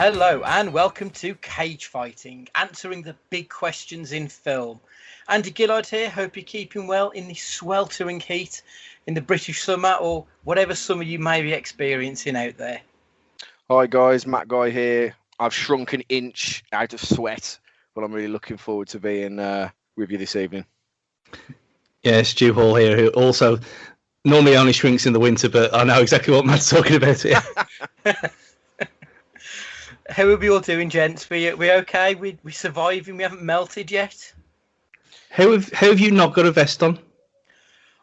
Hello and welcome to Cage Fighting, answering the big questions in film. Andy Gillard here, hope you're keeping well in the sweltering heat in the British summer or whatever summer you may be experiencing out there. Hi guys, Matt Guy here. I've shrunk an inch out of sweat, but I'm really looking forward to being with you this evening. Yeah, Stu Hall here, who also normally only shrinks in the winter, but I know exactly what Matt's talking about here. How are we all doing, gents? We okay? We surviving? We haven't melted yet? How have you not got a vest on?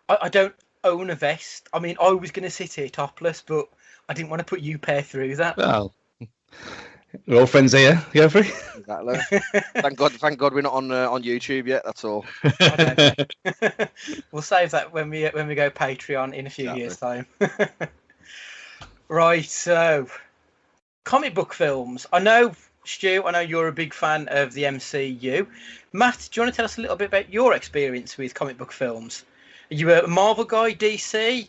I don't own a vest. I mean, I was going to sit here topless, but I didn't want to put you pair through that. Well, we're all friends here. Go for it. Exactly. Thank God we're not on YouTube yet. That's all. We'll save that when we go Patreon in a few years' time. Right, so comic book films. I know, Stu, you're a big fan of the MCU. Matt, do you want to tell us a little bit about your experience with comic book films? Are you a Marvel guy, DC?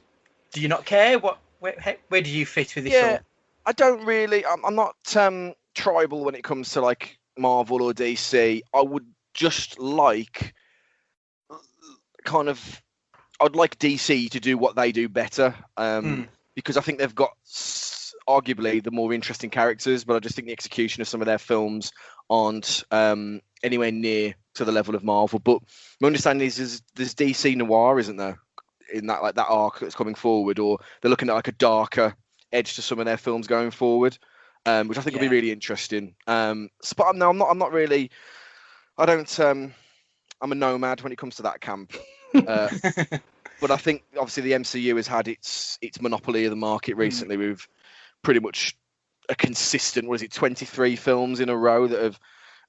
Do you not care? Where do you fit with this all? I don't really. I'm not tribal when it comes to like Marvel or DC. I would just like I'd like DC to do what they do better, because I think they've got arguably the more interesting characters, but I just think the execution of some of their films aren't anywhere near to the level of Marvel. But my understanding is there's DC noir, isn't there, in that like that arc that's coming forward, or they're looking at like a darker edge to some of their films going forward, which I think will be really interesting. But I'm not really. I don't. I'm a nomad when it comes to that camp. But I think obviously the MCU has had its monopoly of the market recently with pretty much a consistent 23 films in a row that have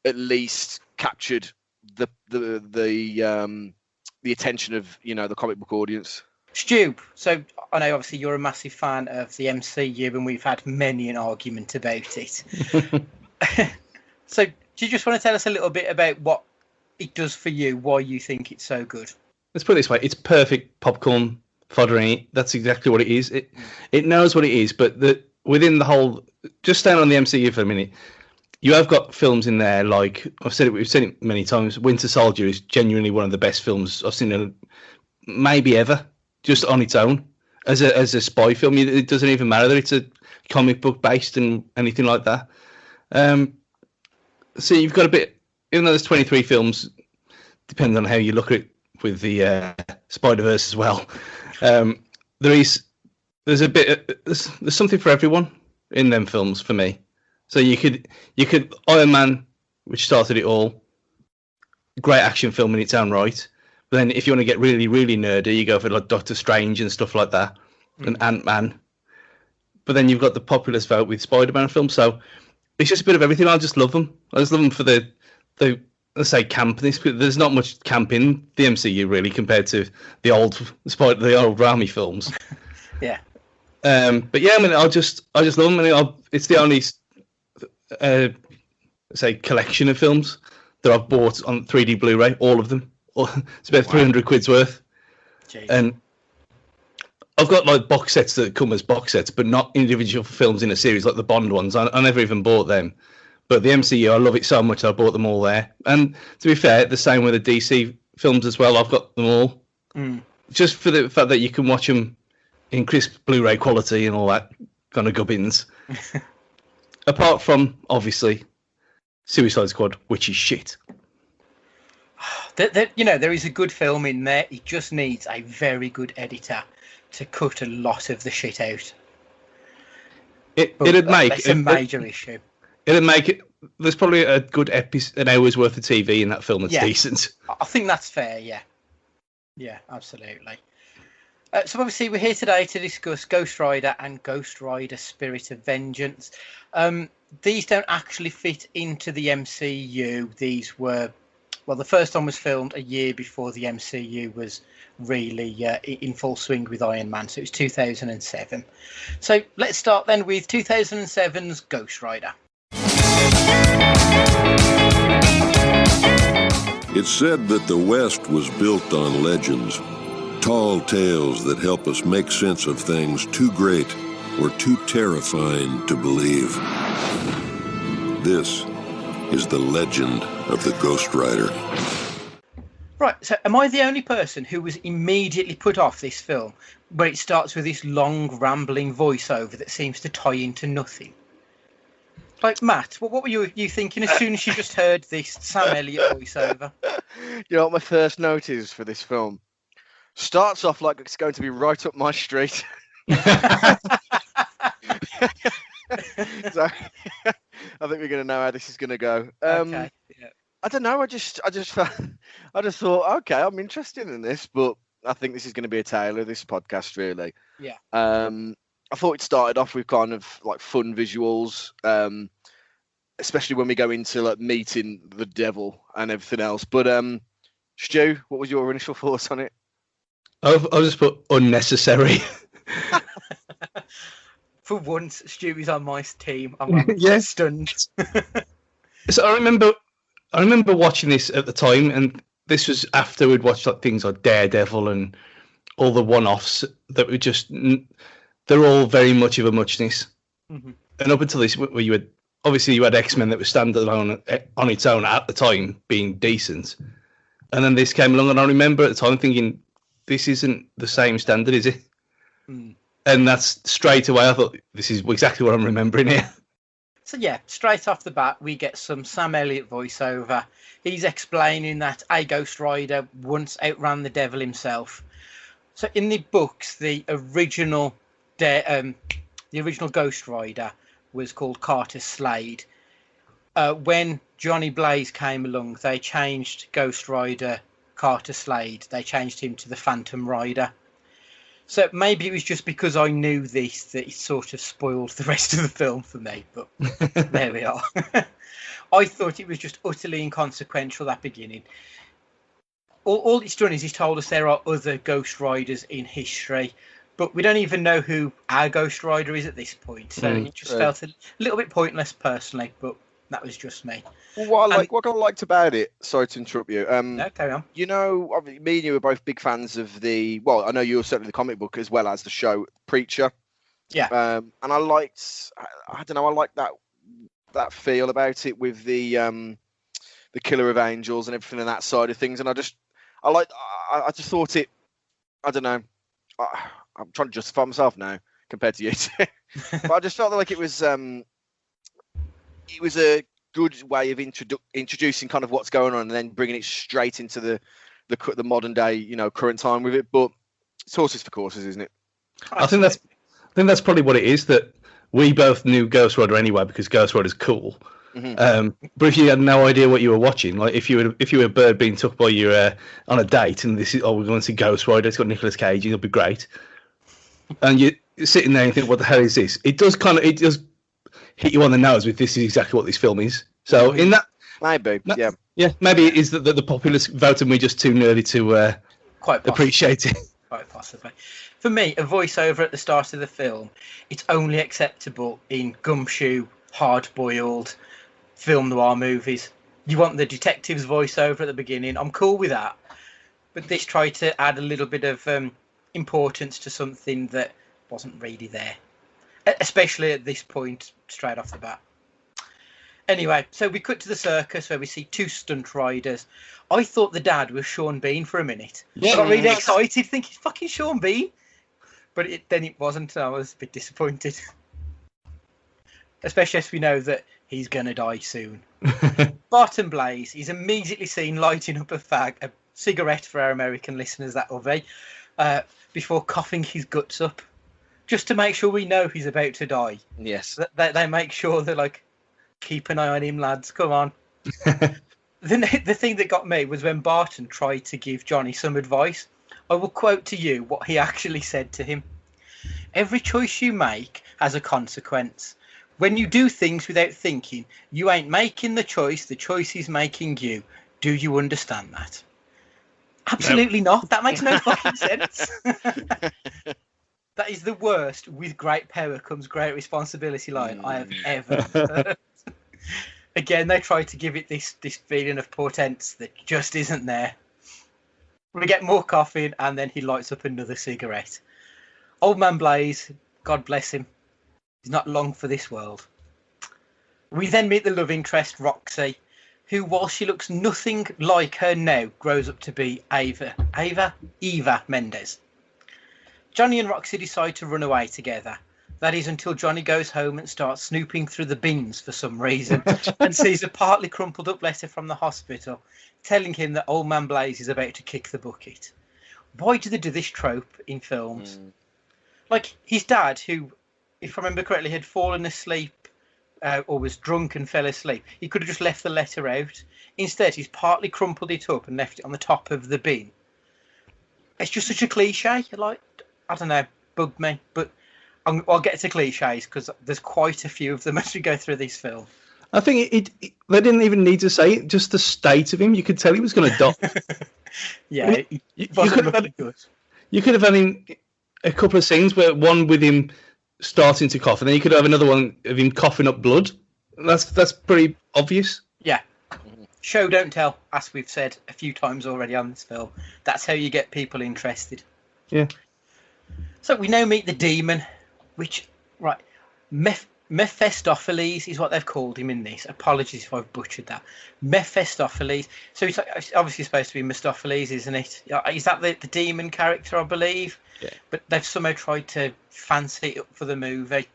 at least captured the attention of the comic book audience. Stu, so I know obviously you're a massive fan of the MCU and we've had many an argument about it. So do you just want to tell us a little bit about what it does for you, why you think it's so good? Let's put it this way, it's perfect popcorn fodder. That's exactly what it is. It knows what it is, but within the whole, just staying on the MCU for a minute, you have got films in there like, we've said it many times, Winter Soldier is genuinely one of the best films I've seen maybe ever, just on its own. As a spy film, it doesn't even matter that it's a comic book based and anything like that. So you've got a bit, even though there's 23 films, depending on how you look at it with the Spider-Verse as well, there's something for everyone in them films for me. So you could Iron Man, which started it all, great action film in its own right. But then if you want to get really, really nerdy, you go for like Doctor Strange and stuff like that, and Ant-Man. But then you've got the populist vote with Spider-Man films. So it's just a bit of everything. I just love them. I just love them for the let's say campness. There's not much camp in the MCU really compared to the old Raimi films. Yeah. But yeah, I mean, I just love them. I mean, it's the only collection of films that I've bought on 3D Blu-ray. All of them. It's about 300 quid's worth. Jeez. And I've got like box sets that come as box sets, but not individual films in a series like the Bond ones. I never even bought them. But the MCU, I love it so much, I bought them all there. And to be fair, the same with the DC films as well. I've got them all. Just for the fact that you can watch them in crisp Blu-ray quality and all that kind of gubbins. Apart from, obviously, Suicide Squad, which is shit. There is a good film in there. It just needs a very good editor to cut a lot of the shit out. It'd make... That's a major issue. It'd make it... There's probably a good an hour's worth of TV in that film that's decent. I think that's fair, yeah. Yeah, absolutely. So obviously we're here today to discuss Ghost Rider and Ghost Rider Spirit of Vengeance. These don't actually fit into the MCU. These were... Well, the first one was filmed a year before the MCU was really in full swing with Iron Man, so it was 2007. So let's start then with 2007's Ghost Rider. It's said that the West was built on legends, tall tales that help us make sense of things too great or too terrifying to believe. This is the legend of the Ghost Rider. Right, so am I the only person who was immediately put off this film where it starts with this long, rambling voiceover that seems to tie into nothing? Like, Matt, what were you thinking as soon as you just heard this Sam Elliott voiceover? You know what my first note is for this film? Starts off like it's going to be right up my street. So, I think we're going to know how this is going to go. Okay, yeah. I don't know. I just thought, okay, I'm interested in this, but I think this is going to be a tale of this podcast, really. Yeah. I thought it started off with kind of like fun visuals, especially when we go into like meeting the devil and everything else. But Stu, what was your initial thoughts on it? I'll just put unnecessary. For once, Stu is on my team. I'm Yes. stunned. So I remember watching this at the time, and this was after we'd watched like things like Daredevil and all the one-offs that were just, they're all very much of a muchness. Mm-hmm. And up until this, where you had X-Men that was standalone on its own at the time, being decent, and then this came along, and I remember at the time thinking, this isn't the same standard, is it? Mm. And that's straight away, I thought, this is exactly what I'm remembering here. So yeah, straight off the bat, we get some Sam Elliott voiceover. He's explaining that a Ghost Rider once outran the devil himself. So in the books, the original Ghost Rider was called Carter Slade. When Johnny Blaze came along, they changed Ghost Rider Carter Slade. They changed him to the Phantom Rider. So maybe it was just because I knew this that it sort of spoiled the rest of the film for me, but there we are. I thought it was just utterly inconsequential, that beginning. All it's done is he's told us there are other Ghost Riders in history, but we don't even know who our Ghost Rider is at this point, so it just felt a little bit pointless personally, but that was just me. Well, what I liked about it, sorry to interrupt you. No, carry on. You know, me and you were both big fans of I know you were certainly the comic book as well as the show Preacher. Yeah. And I liked that feel about it with the Killer of Angels and everything on that side of things. And I just thought it, I don't know, I'm trying to justify myself now compared to you two. But I just felt like it was a good way of introducing kind of what's going on and then bringing it straight into the modern day, current time with it. But it's horses for courses, isn't it? I think that's probably what it is, that we both knew Ghost Rider anyway because Ghost Rider's cool. Mm-hmm. But if you had no idea what you were watching, like if you were a bird being took by your on a date and this is, we're going to see Ghost Rider, it's got Nicolas Cage, it'll be great. And you're sitting there and you think, what the hell is this? It does hit you on the nose with this is exactly what this film is. So in that, maybe, maybe it is that the populace voted me just too nearly to quite appreciate it. Quite possibly. For me, a voiceover at the start of the film, it's only acceptable in gumshoe, hard-boiled film noir movies. You want the detective's voiceover at the beginning, I'm cool with that. But this tried to add a little bit of importance to something that wasn't really there. Especially at this point, straight off the bat. Anyway, so we cut to the circus where we see two stunt riders. I thought the dad was Sean Bean for a minute. Yeah. I got really excited, thinking it's fucking Sean Bean. But then it wasn't, and I was a bit disappointed. Especially as we know that he's going to die soon. Barton Blaze is immediately seen lighting up a cigarette for our American listeners, that will be, before coughing his guts up. Just to make sure we know he's about to die. Yes. They make sure they're like, keep an eye on him, lads. Come on. The thing that got me was when Barton tried to give Johnny some advice. I will quote to you what he actually said to him. Every choice you make has a consequence. When you do things without thinking, you ain't making the choice is making you. Do you understand that? Absolutely not. That makes no fucking sense. That is the worst with great power comes great responsibility line I have ever heard. Again, they try to give it this feeling of portents that just isn't there. We get more coughing and then he lights up another cigarette. Old man Blaze, God bless him. He's not long for this world. We then meet the love interest, Roxy, who, while she looks nothing like her now, grows up to be Eva Mendes. Johnny and Roxy decide to run away together. That is until Johnny goes home and starts snooping through the bins for some reason and sees a partly crumpled up letter from the hospital telling him that Old Man Blaze is about to kick the bucket. Why do they do this trope in films? Like his dad, who, if I remember correctly, had fallen asleep or was drunk and fell asleep. He could have just left the letter out. Instead, he's partly crumpled it up and left it on the top of the bin. It's just such a cliche. Like, I don't know, bugged me. But I'll get to cliches because there's quite a few of them as we go through this film. I think they didn't even need to say it. Just the state of him, you could tell he was going to die. Yeah, you could have had good. You could have had him a couple of scenes where one with him starting to cough, and then you could have another one of him coughing up blood. That's pretty obvious. Yeah. Show don't tell, as we've said a few times already on this film. That's how you get people interested. Yeah. So we now meet the demon, which, right, Mephistopheles is what they've called him in this. Apologies if I've butchered that. Mephistopheles. So it's obviously supposed to be Mephistopheles, isn't it? Is that the demon character, I believe? Yeah. But they've somehow tried to fancy it up for the movie.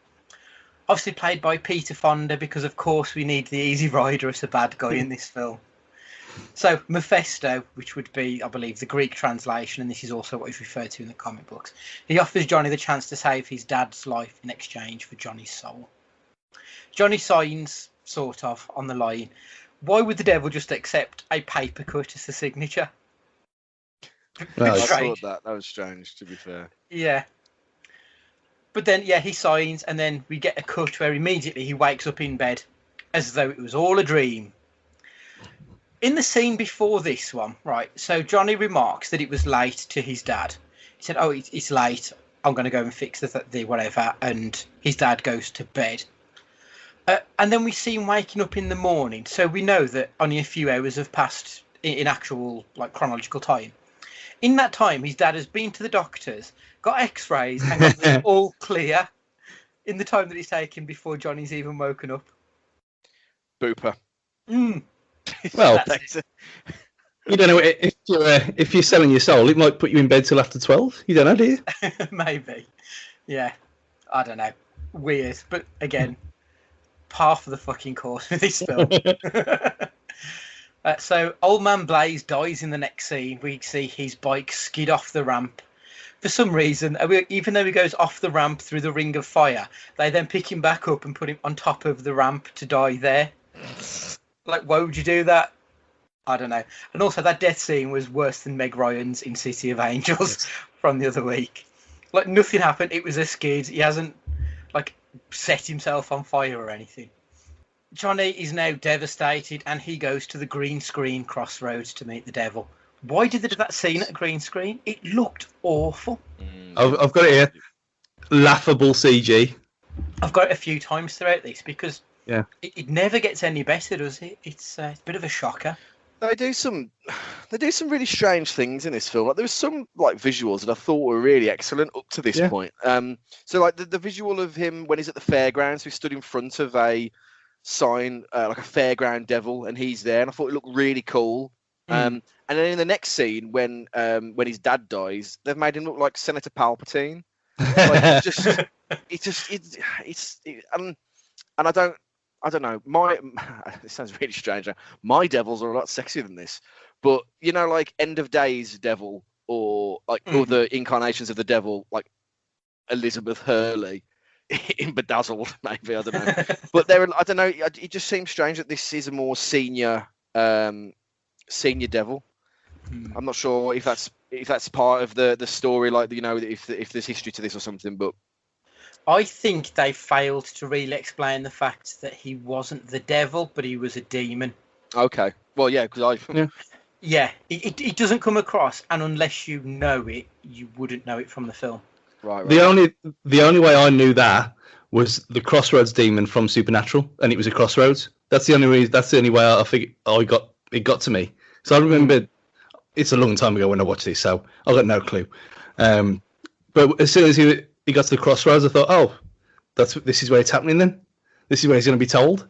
Obviously played by Peter Fonda, because of course we need the Easy Rider as a bad guy in this film. So Mephisto, which would be, I believe, the Greek translation, and this is also what is referred to in the comic books. He offers Johnny the chance to save his dad's life in exchange for Johnny's soul. Johnny signs, sort of, on the line. Why would the devil just accept a paper cut as the signature? Well, I thought that was strange, to be fair. Yeah. But then, yeah, he signs, and then we get a cut where immediately he wakes up in bed as though it was all a dream. In the scene before this one, right, so Johnny remarks that it was late to his dad. He said, oh, it's late, I'm going to go and fix the whatever, and his dad goes to bed. And then we see him waking up in the morning, so we know that only a few hours have passed in actual, like, chronological time. In that time, his dad has been to the doctors, got x-rays, and got them all clear in the time that it's taken before Johnny's even woken up. Booper. Well, you don't know if you're selling your soul, it might put you in bed till after 12. You don't know, do you? Maybe. Yeah. I don't know. Weird, but again, par for the fucking course with this film. So Old Man Blaze dies in the next scene. We see his bike skid off the ramp. For some reason, even though he goes off the ramp through the ring of fire, they then pick him back up and put him on top of the ramp to die there. Like, why would you do that? I don't know. And also, that death scene was worse than Meg Ryan's in City of Angels from the other week. Like, nothing happened. It was a skid. He hasn't, like, set himself on fire or anything. Johnny is now devastated, and he goes to the green screen crossroads to meet the devil. Why did they do that scene at a green screen? It looked awful. I've got it here. Laughable CG. I've got it a few times throughout this because yeah, it never gets any better, does it? It's a bit of a shocker. They do some really strange things in this film. Like, there was some like visuals that I thought were really excellent up to this point. So like the visual of him when he's at the fairgrounds, he stood in front of a sign like a fairground devil, and he's there, and I thought it looked really cool. And then in the next scene, when his dad dies, they've made him look like Senator Palpatine. Like, and I don't know. This sounds really strange. My devils are a lot sexier than this, but you know, like End of Days devil, or like other incarnations of the devil, like Elizabeth Hurley in Bedazzled, maybe, I don't know. But I don't know. It just seems strange that this is a more senior devil. I'm not sure if that's part of the story, like, you know, if there's history to this or something. But I think they failed to really explain the fact that he wasn't the devil, but he was a demon. Okay, well, yeah, because it doesn't come across, and unless you know it, you wouldn't know it from the film. Right. The only way I knew that was the Crossroads demon from Supernatural, and it was a crossroads. That's the only reason. That's the only way I figured it got to me. So I remember it's a long time ago when I watched this, so I got no clue. But as soon as he got to the crossroads, I thought, oh, this is where it's happening then. This is where he's going to be told.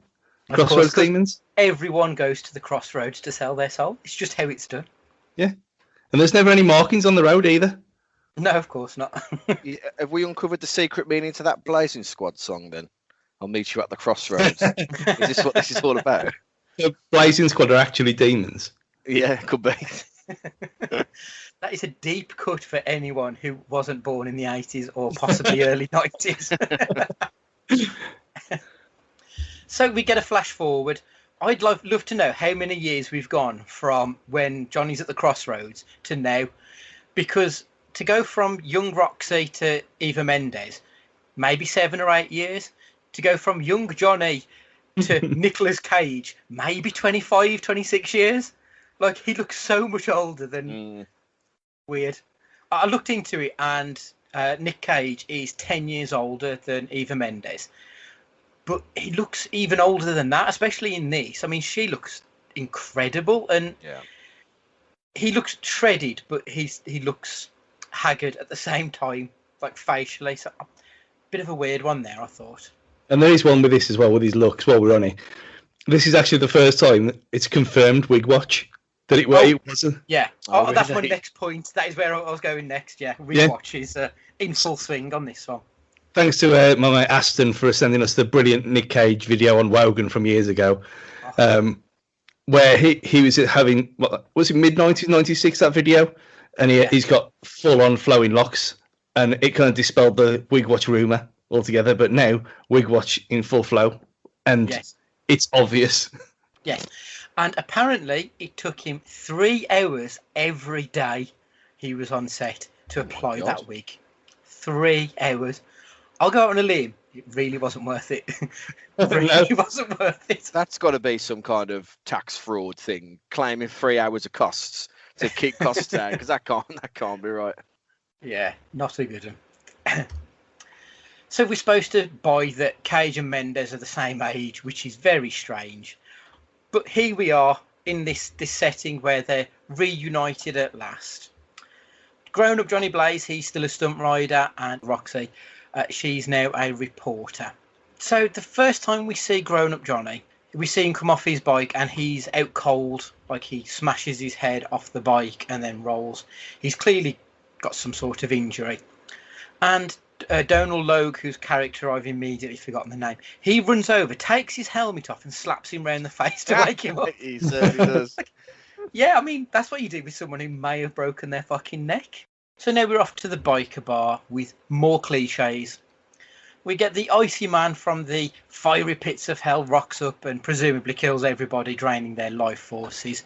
Crossroads demons. Everyone goes to the crossroads to sell their soul. It's just how it's done. Yeah. And there's never any markings on the road either. No, of course not. Have we uncovered the secret meaning to that Blazing Squad song then? I'll meet you at the crossroads. Is this what this is all about? The Blazing Squad are actually demons. Yeah, could be. That is a deep cut for anyone who wasn't born in the 80s or possibly early 90s. So we get a flash forward. I'd love to know how many years we've gone from when Johnny's at the crossroads to now. Because to go from young Roxy to Eva Mendes, maybe 7 or 8 years. To go from young Johnny to Nicolas Cage, maybe 25, 26 years. Like, he looks so much older than... Weird. I looked into it, and Nic Cage is 10 years older than Eva Mendes. But he looks even older than that, especially in this. I mean, she looks incredible, and he looks shredded, but he looks haggard at the same time, like facially. So, a bit of a weird one there, I thought. And there is one with this as well, with his looks, while we're on it. This is actually the first time it's confirmed Wig Watch. That it wasn't. Yeah. Oh, That's really? my next point. That is where I was going next. Yeah. Wig Watch is in full swing on this one. Thanks to my mate Aston for sending us the brilliant Nic Cage video on Wogan from years ago, where he was having, what was it, mid-90s, 96, that video? And he's got full-on flowing locks, and it kind of dispelled the Wig Watch rumour altogether. But now, Wig Watch in full flow, and it's obvious. Yes. And apparently, it took him 3 hours every day he was on set to apply that wig. 3 hours. I'll go out on a limb. It really wasn't worth it. Wasn't worth it. That's got to be some kind of tax fraud thing, claiming 3 hours of costs to keep costs down, because that can't be right. Yeah, not a good one. So we're supposed to buy that Cage and Mendes are the same age, which is very strange. But here we are in this setting where they're reunited at last. Grown-up Johnny Blaze, he's still a stunt rider, and Roxy, she's now a reporter. So the first time we see grown-up Johnny, we see him come off his bike and he's out cold, like he smashes his head off the bike and then rolls. He's clearly got some sort of injury. And Donald Logue, whose character I've immediately forgotten the name, he runs over, takes his helmet off and slaps him round the face to wake him up. He certainly does. Yeah, I mean, that's what you do with someone who may have broken their fucking neck. So now we're off to the biker bar with more cliches. We get the icy man from the fiery pits of hell rocks up and presumably kills everybody, draining their life forces.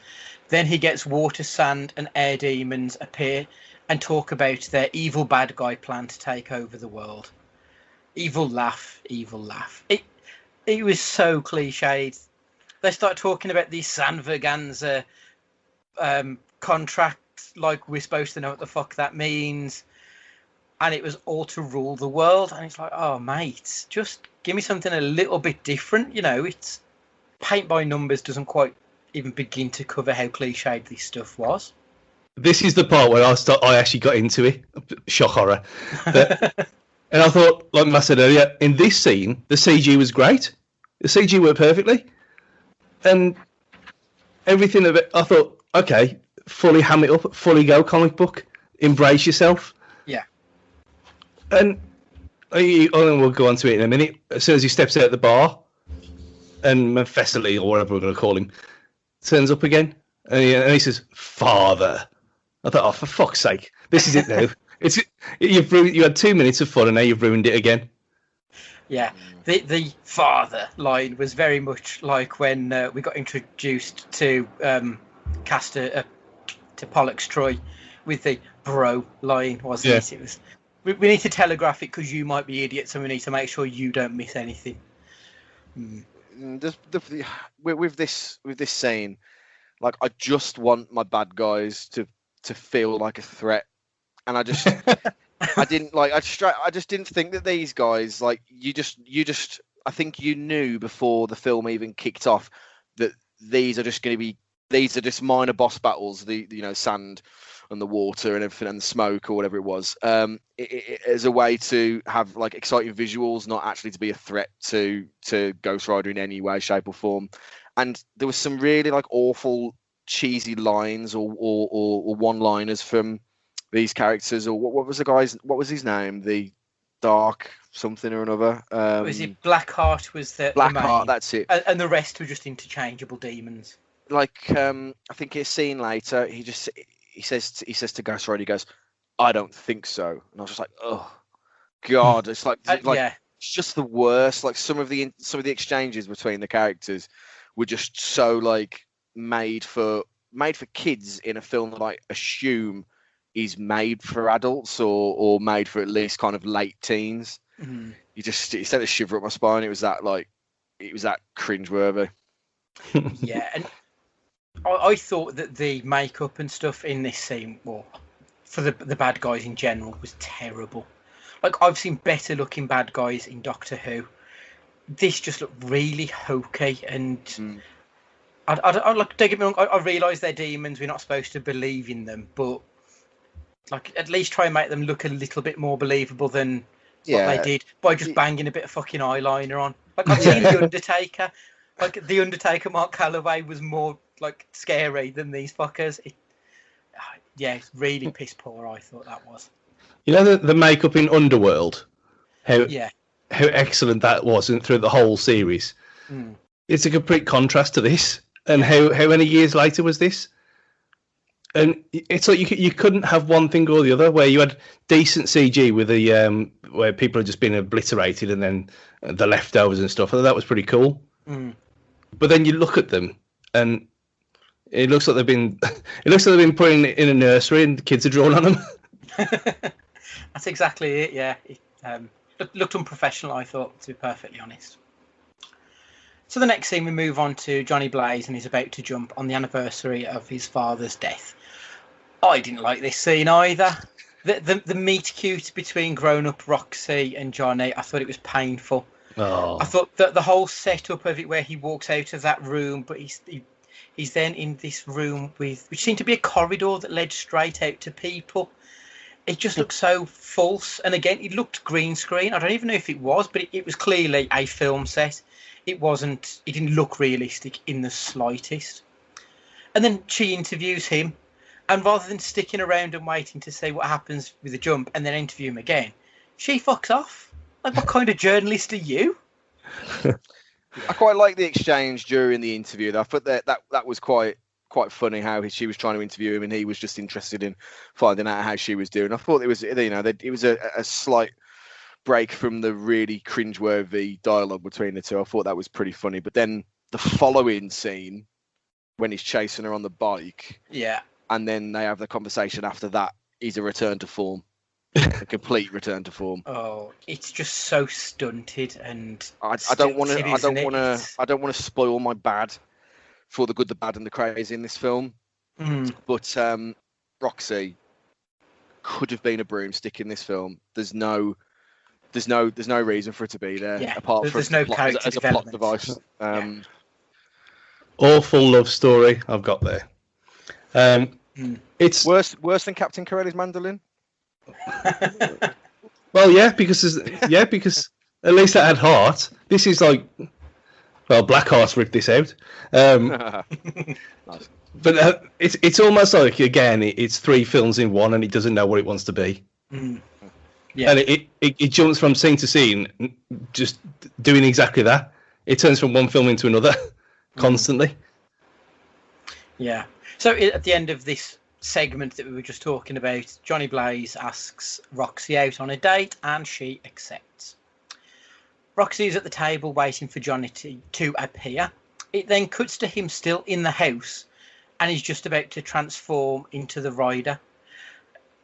Then he gets water, sand and air demons appear and talk about their evil bad guy plan to take over the world. Evil laugh, evil laugh. It was so cliched. They start talking about the San Verganza contract, like we're supposed to know what the fuck that means. And it was all to rule the world. And it's like, oh, mate, just give me something a little bit different. You know, it's paint by numbers doesn't quite even begin to cover how cliched this stuff was. This is the part where I actually got into it. Shock horror. And I thought, like I said earlier, in this scene, the CG was great. The CG worked perfectly. And everything of it, I thought, okay, fully ham it up, fully go comic book, embrace yourself. Yeah. And we'll go on to it in a minute. As soon as he steps out the bar, and Mephistophel, or whatever we're going to call him, turns up again, and he says, "Father." I thought, oh, for fuck's sake, this is it now. You had 2 minutes of fun, and now you've ruined it again. Yeah, the father line was very much like when we got introduced to Castor, to Pollux Troy, with the bro line, wasn't it? It was. We need to telegraph it because you might be idiots, and we need to make sure you don't miss anything. With this scene, like, I just want my bad guys to feel like a threat, and I just I just didn't think that these guys, like, you just I think you knew before the film even kicked off that these are just minor boss battles, the Sand and the water and everything and the smoke or whatever it was, as a way to have like exciting visuals, not actually to be a threat to Ghost Rider in any way, shape or form. And there was some really like awful cheesy lines or one-liners from these characters. Or what was his name? The Dark something or another. Was it Blackheart? Was the Blackheart? main, That's it. and the rest were just interchangeable demons. Like I think it's seen later. He says to Ghost Rider, he goes, "I don't think so," and I was just like, "Oh God!" It's like yeah. It's just the worst. Like some of the exchanges between the characters were just so like made for kids in a film that I assume is made for adults or made for at least kind of late teens. Mm-hmm. It sent a shiver up my spine. It was that cringeworthy. Yeah, and I thought that the makeup and stuff in this scene, well, for the bad guys in general, was terrible. Like, I've seen better looking bad guys in Doctor Who. This just looked really hokey, and I like, don't get me wrong, I realise they're demons, we're not supposed to believe in them, but like, at least try and make them look a little bit more believable than what they did by just banging a bit of fucking eyeliner on. Like, I've seen The Undertaker. Like, The Undertaker, Mark Calloway, was more like scary than these fuckers. It's really piss poor, I thought that was. You know the makeup in Underworld? How excellent that was through the whole series. It's a complete contrast to this. And how many years later was this? And it's like you couldn't have one thing or the other, where you had decent CG with the where people had just been obliterated, and then the leftovers and stuff. I thought that was pretty cool. But then you look at them, and it looks like they've been put in a nursery, and the kids are drawn on them. That's exactly it. Yeah, it looked unprofessional, I thought, to be perfectly honest. So the next scene, we move on to Johnny Blaze, and he's about to jump on the anniversary of his father's death. I didn't like this scene either. The meet cute between grown-up Roxy and Johnny, I thought it was painful. Oh. I thought that the whole setup of it, where he walks out of that room, but he's then in this room which seemed to be a corridor that led straight out to people. It just looked so false. And again, it looked green screen. I don't even know if it was, but it was clearly a film set. It didn't look realistic in the slightest. And then she interviews him, and rather than sticking around and waiting to see what happens with the jump and then interview him again, she fucks off. Like, what kind of journalist are you? I quite like the exchange during the interview. I thought that was quite funny, how she was trying to interview him and he was just interested in finding out how she was doing. I thought it was a slight break from the really cringeworthy dialogue between the two. I thought that was pretty funny. But then the following scene, when he's chasing her on the bike, and then they have the conversation after that, is a return to form. A complete return to form. Oh, it's just so stunted, and I don't want to spoil my bad for the good, the bad, and the crazy in this film. But Roxy could have been a broomstick in this film. There's no reason for it to be there, apart from there's no character as a plot device. Awful love story I've got there. It's worse than Captain Corelli's mandolin. Well, because at least that had heart. This is like, well, Blackheart's ripped this out. Nice. But it's almost like, again, it's three films in one, and it doesn't know what it wants to be. Yeah. And it jumps from scene to scene, just doing exactly that. It turns from one film into another constantly. Yeah. So at the end of this segment that we were just talking about, Johnny Blaze asks Roxy out on a date, and she accepts. Roxy is at the table waiting for Johnny to appear. It then cuts to him still in the house, and he's just about to transform into the rider.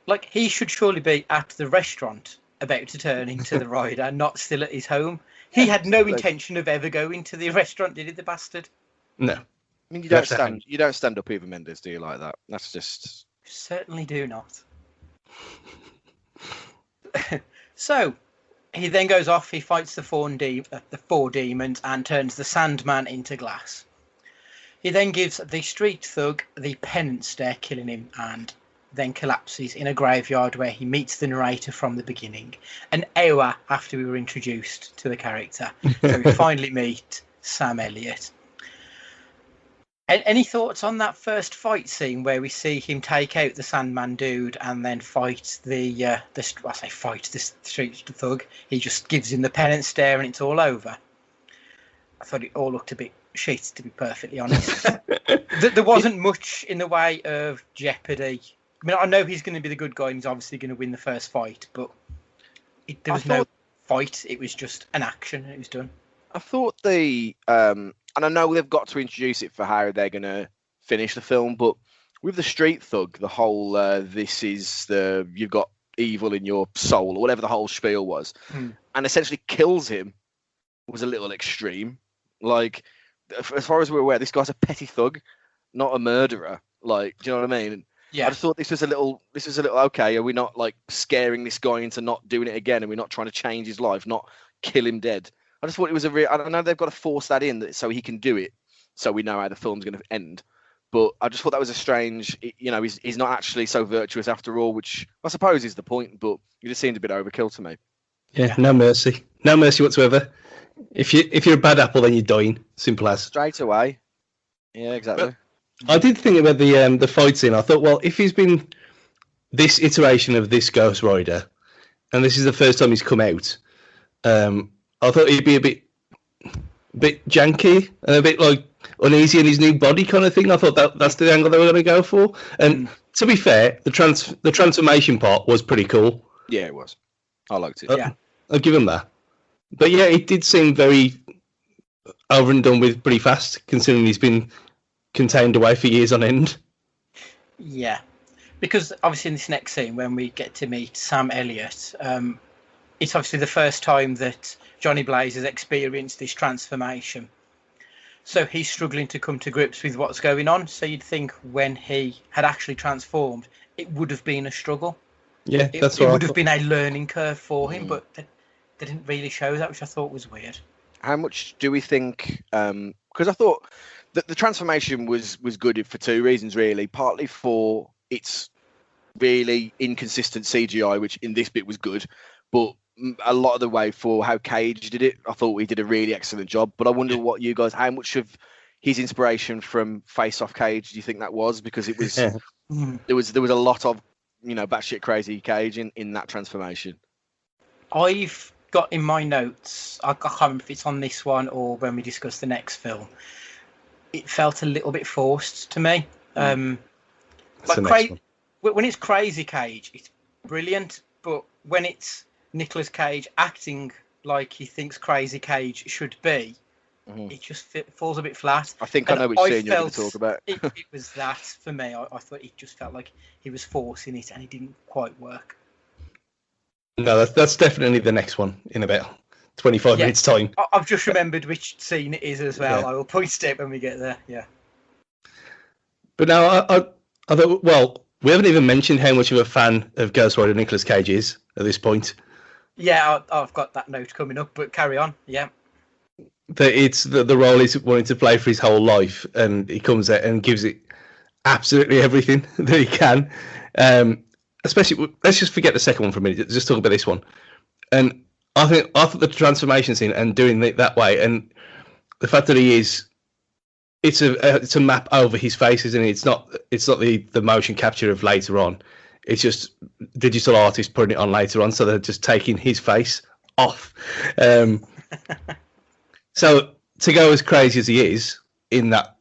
Like, he should surely be at the restaurant about to turn into the rider, not still at his home. He had no intention of ever going to the restaurant, did he, the bastard? No. I mean, you don't stand up Eva Mendes, do you, like that? That's just... Certainly do not. So, he then goes off, he fights the four demons, and turns the Sandman into glass. He then gives the street thug the penance stare, killing him, and then collapses in a graveyard where he meets the narrator from the beginning, an hour after we were introduced to the character. So we finally meet Sam Elliott. Any thoughts on that first fight scene where we see him take out the Sandman dude and then fight the street thug? He just gives him the penance stare and it's all over. I thought it all looked a bit shit, to be perfectly honest. There wasn't much in the way of jeopardy. I mean, I know he's going to be the good guy and he's obviously going to win the first fight, but there was no fight. It was just an action and it was done. I thought and I know they've got to introduce it for how they're going to finish the film, but with the street thug, the whole you've got evil in your soul, or whatever the whole spiel was, and essentially kills him, was a little extreme. Like, as far as we're aware, this guy's a petty thug, not a murderer. Like, do you know what I mean? Yeah. I just thought this was a little, okay, are we not, like, scaring this guy into not doing it again? Are we not trying to change his life, not kill him dead? I just thought it was I know they've got to force that in so he can do it, so we know how the film's going to end. But I just thought that was a strange, he's not actually so virtuous after all, which I suppose is the point, but it just seemed a bit overkill to me. Yeah, no mercy whatsoever. If you're a bad apple, then you're dying. Simple as. Straight away. Yeah, exactly. But I did think about the fight scene. I thought, well, if he's been this iteration of this Ghost Rider, and this is the first time he's come out, I thought he'd be a bit janky and a bit like uneasy in his new body kind of thing. I thought that's the angle they were going to go for. And to be fair, the transformation part was pretty cool. Yeah, it was. I liked it. Yeah, I'll give him that. But yeah, it did seem very over and done with pretty fast, considering he's been contained away for years on end. Yeah, because obviously in this next scene, when we get to meet Sam Elliott, it's obviously the first time that Johnny Blaze has experienced this transformation. So he's struggling to come to grips with what's going on. So you'd think when he had actually transformed, it would have been a struggle. Yeah, it would have been a learning curve for him, but they didn't really show that, which I thought was weird. How much do we think? Because I thought that the transformation was good for two reasons, really. Partly for its really inconsistent CGI, which in this bit was good, but a lot of the way for how Cage did it, I thought he did a really excellent job. But I wonder what you guys, how much of his inspiration from Face Off Cage do you think that was? Because it was there was a lot of batshit crazy Cage in that transformation. I've got in my notes, I can't remember if it's on this one or when we discuss the next film, it felt a little bit forced to me. When it's Crazy Cage, it's brilliant, but when it's Nicolas Cage acting like he thinks Crazy Cage should be, it just falls a bit flat. I think I know which scene you're going to talk about. it was that for me. I thought it just felt like he was forcing it and it didn't quite work. No, that's definitely the next one in about 25 minutes time. I've just remembered which scene it is as well. Yeah. I will point to it when we get there. Yeah. But now I thought, well, we haven't even mentioned how much of a fan of Ghost Rider Nicolas Cage is at this point. Yeah, I've got that note coming up, but carry on. Yeah. That it's the role he's wanting to play for his whole life, and he comes out and gives it absolutely everything that he can. Especially, let's just forget the second one for a minute. Just talk about this one. And I thought the transformation scene and doing it that way, and the fact that it's a map over his face, isn't it? It's not the motion capture of later on. It's just digital artists putting it on later on, so they're just taking his face off. So to go as crazy as he is in that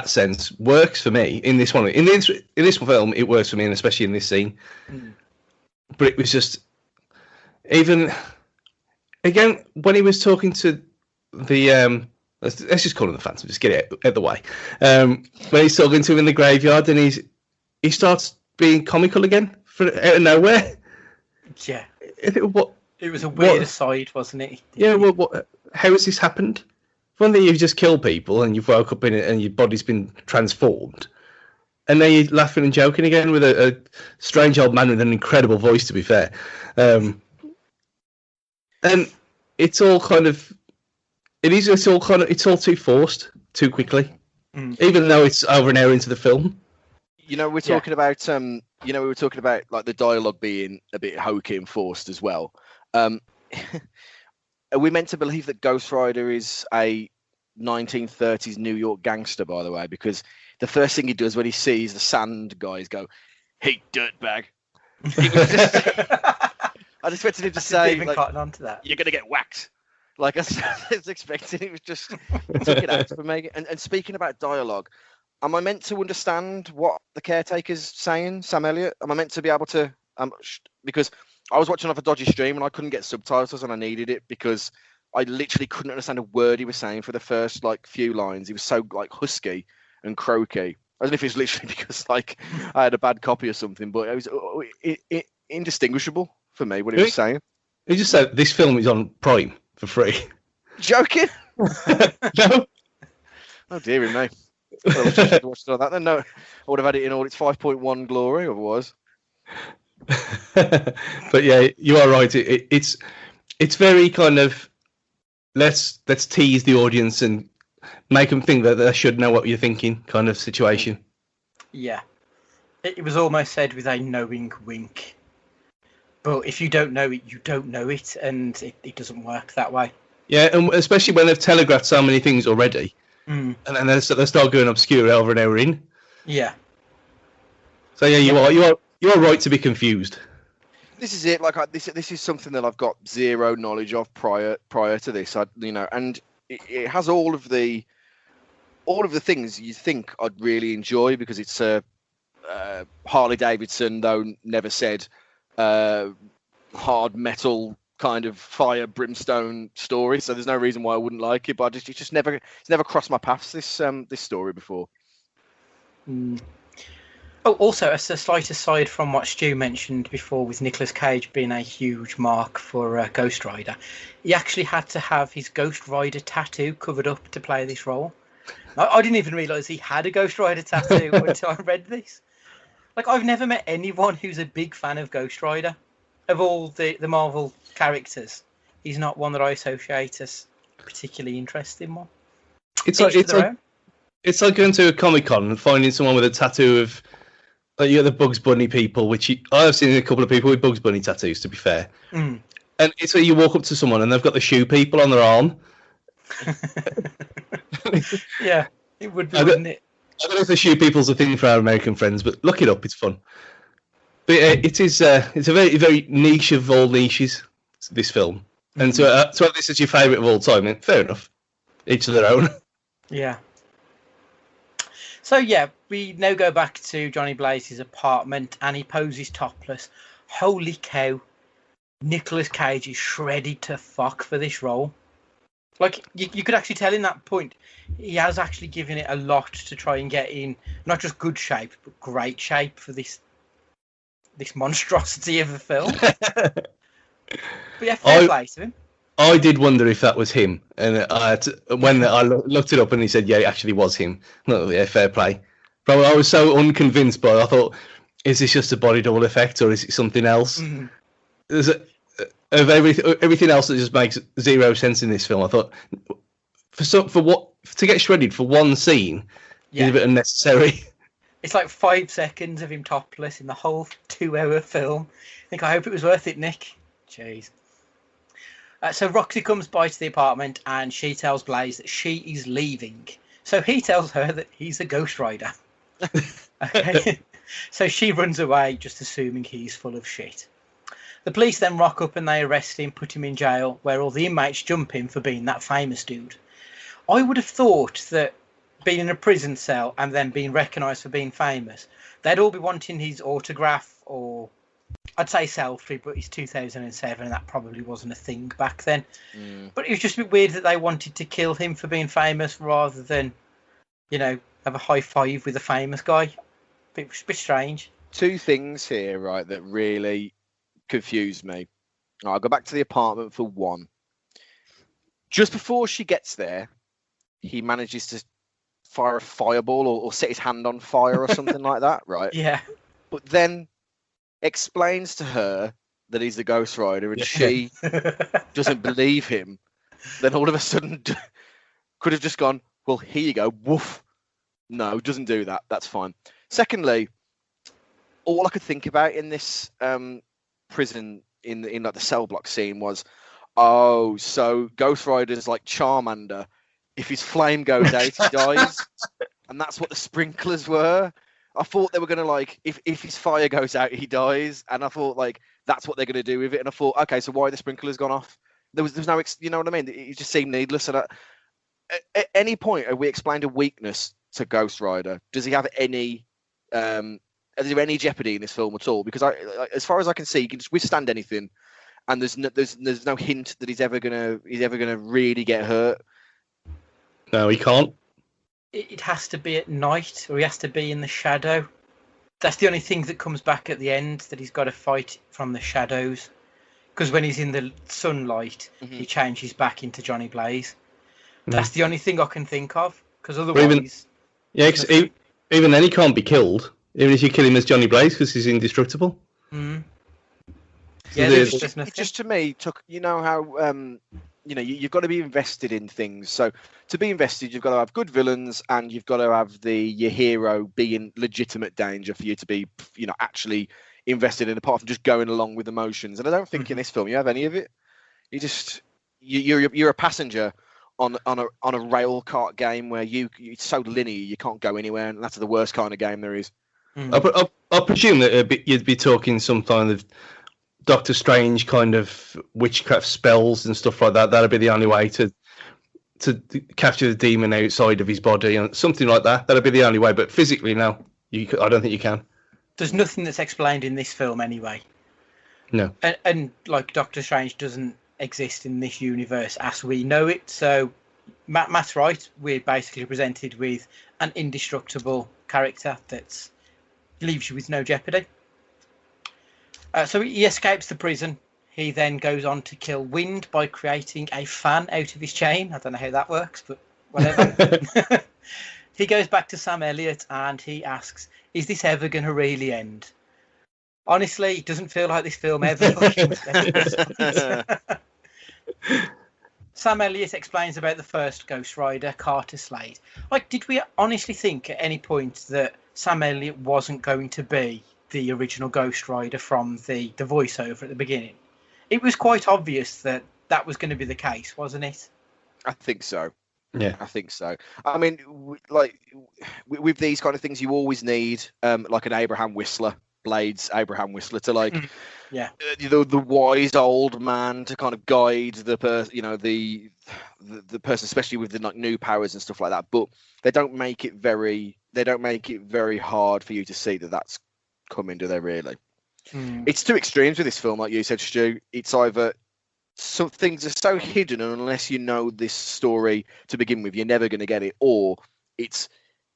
sense works for me in this one. In this film, it works for me, and especially in this scene. But it was just even again when he was talking to the let's just call him the Phantom. Just get it out of the way. When he's talking to him in the graveyard, and he starts being comical again out of nowhere. Yeah. It was a weird aside, wasn't it? Yeah. Well, how has this happened? One thing, you've just killed people and you've woke up in it and your body's been transformed, and then you're laughing and joking again with a strange old man with an incredible voice, to be fair. And it's all kind of, it's all too forced too quickly, even though it's over an hour into the film. we're talking about we were talking about like the dialogue being a bit hokey and forced as well. Are we meant to believe that Ghost Rider is a 1930s New York gangster, by the way? Because the first thing he does when he sees the sand guys go, "Hey, dirtbag." It was just, I just expected him to say, like, on to that. "You're gonna get whacked." Like I was expecting, it was just took it out for me. And speaking about dialogue, am I meant to understand what the caretaker's saying, Sam Elliott? Am I meant to be able to? Because I was watching off a dodgy stream and I couldn't get subtitles and I needed it because I literally couldn't understand a word he was saying for the first like few lines. He was so like husky and croaky. I don't know if it's literally because like I had a bad copy or something, but it was indistinguishable for me what he was saying. He just said this film is on Prime for free. Joking? No. Oh dearie me. Well, I should have watched all that then. No, I would have had it in all its 5.1 glory otherwise. But yeah, you are right. It's very kind of let's tease the audience and make them think that they should know what you're thinking kind of situation. Yeah, it was almost said with a knowing wink. But if you don't know it, you don't know it, and it doesn't work that way. Yeah, and especially when they've telegraphed so many things already, and then they start going obscure over an hour in. Yeah. So yeah, you are right to be confused. This is it. Like this is something that I've got zero knowledge of prior to this. And it has all of the things you think I'd really enjoy because it's a Harley Davidson, though never said. Hard metal kind of fire brimstone story, so there's no reason why I wouldn't like it. But it's just never crossed my paths this story before. Oh, also as a slight aside from what Stu mentioned before, with Nicolas Cage being a huge mark for Ghost Rider, he actually had to have his Ghost Rider tattoo covered up to play this role. I didn't even realise he had a Ghost Rider tattoo until I read this. Like, I've never met anyone who's a big fan of Ghost Rider. Of all the Marvel characters, he's not one that I associate as particularly interesting one. It's like going to a Comic-Con and finding someone with a tattoo of... Like, you got the Bugs Bunny people, which I've seen a couple of people with Bugs Bunny tattoos, to be fair. And it's like you walk up to someone and they've got the shoe people on their arm. Yeah, it would be, wouldn't it? I don't know if the shoe people's a thing for our American friends, but look it up, it's fun. But it's a very, very niche of all niches, this film. And so have this as your favourite of all time, fair enough. Each of their own. Yeah. So yeah, we now go back to Johnny Blaze's apartment and he poses topless. Holy cow. Nicolas Cage is shredded to fuck for this role. Like, you could actually tell in that point, he has actually given it a lot to try and get in, not just good shape, but great shape for this monstrosity of a film. But yeah, fair play to him. I did wonder if that was him, and when I looked it up and he said, yeah, it actually was him. No, yeah, fair play. But I was so unconvinced by it, I thought, is this just a body double effect or is it something else? There's of everything else that just makes zero sense in this film. I thought to get shredded for one scene is a bit unnecessary. It's like 5 seconds of him topless in the whole 2-hour film. I hope it was worth it, Nick. Jeez. So Roxy comes by to the apartment and she tells Blaze that she is leaving. So he tells her that he's a Ghost Rider. Okay. So she runs away, just assuming he's full of shit. The police then rock up and they arrest him, put him in jail, where all the inmates jump him for being that famous dude. I would have thought that being in a prison cell and then being recognised for being famous, they'd all be wanting his autograph, or I'd say selfie, but it's 2007 and that probably wasn't a thing back then. But it was just a bit weird that they wanted to kill him for being famous rather than, have a high five with a famous guy. Bit strange. Two things here, right, that really confused me. I'll go back to the apartment for one. Just before she gets there, he manages to fire a fireball or set his hand on fire or something like that, right? Yeah. But then explains to her that he's the Ghost Rider and she doesn't believe him. Then all of a sudden could have just gone, well, here you go, woof. No, doesn't do that. That's fine. Secondly, all I could think about in this prison in like the cell block scene was, oh, so Ghost Rider's like Charmander. If his flame goes out, he dies, and that's what the sprinklers were. I thought they were gonna like, if his fire goes out, he dies, and I thought like that's what they're gonna do with it. And I thought, okay, so why are the sprinklers gone off? There's no, you know what I mean? It just seemed needless. And at any point, have we explained a weakness to Ghost Rider? Does he have any? Is there any jeopardy in this film at all? Because as far as I can see, he can just withstand anything, and there's no hint that he's ever gonna really get hurt. No, he can't. It has to be at night, or he has to be in the shadow. That's the only thing that comes back at the end, that he's got to fight from the shadows. Because when he's in the sunlight, he changes back into Johnny Blaze. That's the only thing I can think of. Because otherwise, even then he can't be killed. Even if you kill him as Johnny Blaze, because he's indestructible. Mm. So Yeah, there's just nothing. It just, to me, took, you know how you've got to be invested in things. So to be invested, you've got to have good villains, and you've got to have your hero be in legitimate danger for you to be, actually invested in, apart from just going along with emotions. And I don't think in this film you have any of it. You just you're a passenger on a rail cart game where it's so linear you can't go anywhere, and that's the worst kind of game there is. I presume that you'd be talking some kind of Doctor Strange kind of witchcraft spells and stuff like that. That'd be the only way to capture the demon outside of his body, and something like that. That'd be the only way. But physically, no, I don't think you can. There's nothing that's explained in this film anyway. No. And like Doctor Strange doesn't exist in this universe as we know it. So Matt's right. We're basically presented with an indestructible character that leaves you with no jeopardy. So he escapes the prison. He then goes on to kill Wind by creating a fan out of his chain. I don't know how that works, but whatever. He goes back to Sam Elliott and he asks, is this ever going to really end? Honestly, it doesn't feel like this film ever Sam Elliott explains about the first Ghost Rider, Carter Slade. Like, did we honestly think at any point that Sam Elliott wasn't going to be the original Ghost Rider from the voiceover at the beginning? It was quite obvious that was going to be the case, wasn't it? I think so. Yeah, I think so. I mean, with these kind of things, you always need like an Abraham Whistler, Blades Abraham Whistler, to the wise old man to kind of guide the person, the person, especially with the like new powers and stuff like that. But they don't make it very hard for you to see that that's coming, do they really? It's two extremes with this film, like you said, Stu. It's either some things are so hidden, and unless you know this story to begin with, you're never going to get it, or it's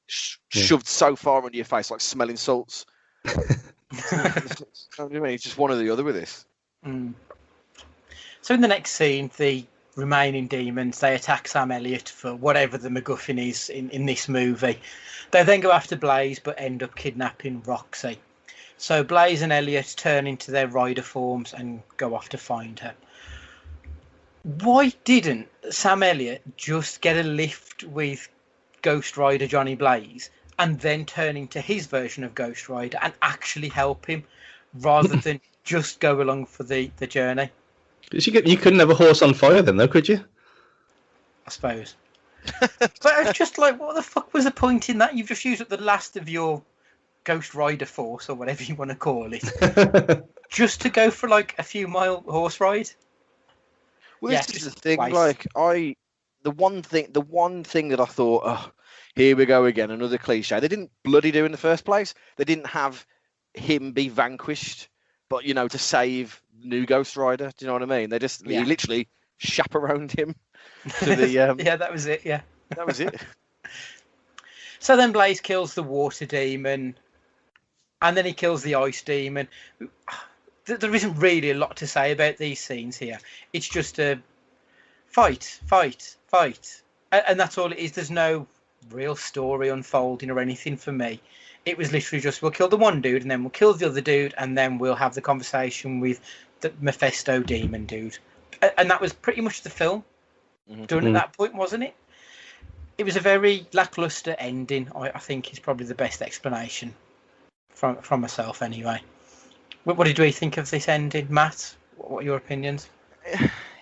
shoved so far into your face, like smelling salts. It's just one or the other with this. So in the next scene, the remaining demons, they attack Sam Elliott for whatever the MacGuffin is in this movie. They then go after Blaze, but end up kidnapping Roxy. So Blaze and Elliott turn into their rider forms and go off to find her. Why didn't Sam Elliott just get a lift with Ghost Rider Johnny Blaze and then turn into his version of Ghost Rider and actually help him, rather than just go along for the journey? You couldn't have a horse on fire then, though, could you? I suppose. But it's just like, what the fuck was the point in that? You've just used up the last of your Ghost Rider force, or whatever you want to call it, just to go for like a few mile horse ride. Well, this is the thing. Like, the one thing that I thought, oh, here we go again, another cliche. They didn't bloody do in the first place. They didn't have him be vanquished, but to save new Ghost Rider. Do you know what I mean? They just he literally chaperoned him to the. Yeah, that was it. Yeah, that was it. So then Blaze kills the water demon, and then he kills the ice demon. There isn't really a lot to say about these scenes here. It's just a fight, and that's all it is. There's no real story unfolding or anything for me. It was literally just, we'll kill the one dude, and then we'll kill the other dude, and then we'll have the conversation with the Mephisto demon dude. And that was pretty much the film done at that point, wasn't it? It was a very lackluster ending, I think, is probably the best explanation. from myself anyway. What did we think of this ending, Matt? What are your opinions?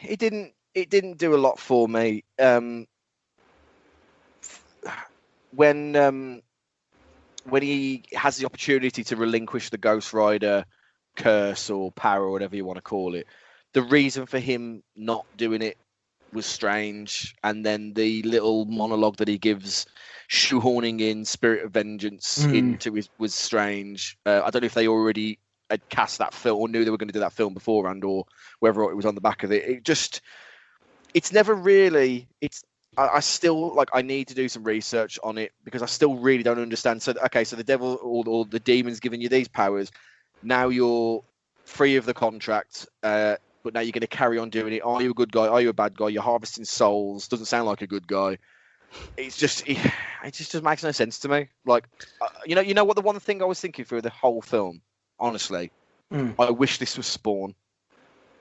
It didn't do a lot for me. When he has the opportunity to relinquish the Ghost Rider curse or power or whatever you want to call it, the reason for him not doing it was strange. And then the little monologue that he gives, shoehorning in Spirit of Vengeance into it, was strange. I don't know if they already had cast that film or knew they were going to do that film beforehand, or whether it was on the back of it. It's never really. I still I need to do some research on it, because I still really don't understand. So the devil or the demon's giving you these powers. Now you're free of the contract, but now you're going to carry on doing it. Are you a good guy? Are you a bad guy? You're harvesting souls. Doesn't sound like a good guy. It just makes no sense to me. You know what? The one thing I was thinking through the whole film, honestly, I wish this was Spawn.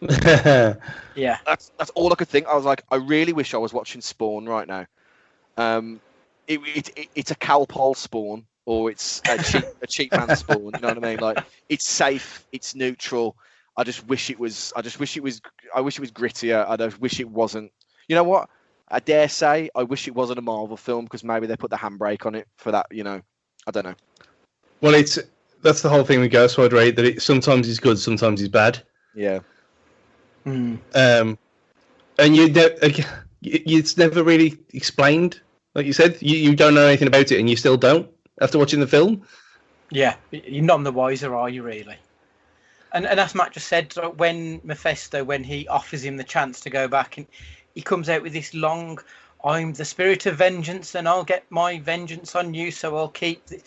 Yeah, that's all I could think. I was like, I really wish I was watching Spawn right now. It's a Calpol Spawn, or it's a cheap man Spawn. You know what I mean? It's safe, it's neutral. I wish it was grittier. I just wish it wasn't. You know what? I dare say I wish it wasn't a Marvel film, because maybe they put the handbrake on it for that. I don't know. Well, that's the whole thing with Ghost Rider, right? That it sometimes is good, sometimes is bad. Yeah. And it's never really explained. Like you said, you don't know anything about it, and you still don't after watching the film. Yeah, you're none the wiser, are you, really? And as Matt just said, when Mephisto, when he offers him the chance to go back, and he comes out with this long, I'm the Spirit of Vengeance, and I'll get my vengeance on you, so I'll keep this.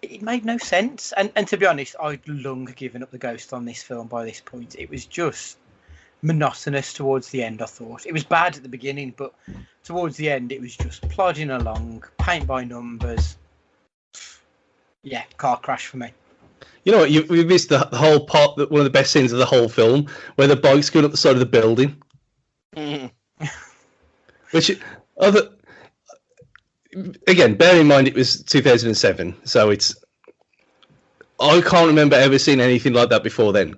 It made no sense. And to be honest, I'd long given up the ghost on this film by this point. It was just monotonous towards the end, I thought. It was bad at the beginning, but towards the end, it was just plodding along, paint by numbers. Yeah, car crash for me. You know what? We missed the whole part, one of the best scenes of the whole film, where the bike's going up the side of the building. Which, again, bear in mind it was 2007, so I can't remember ever seeing anything like that before then.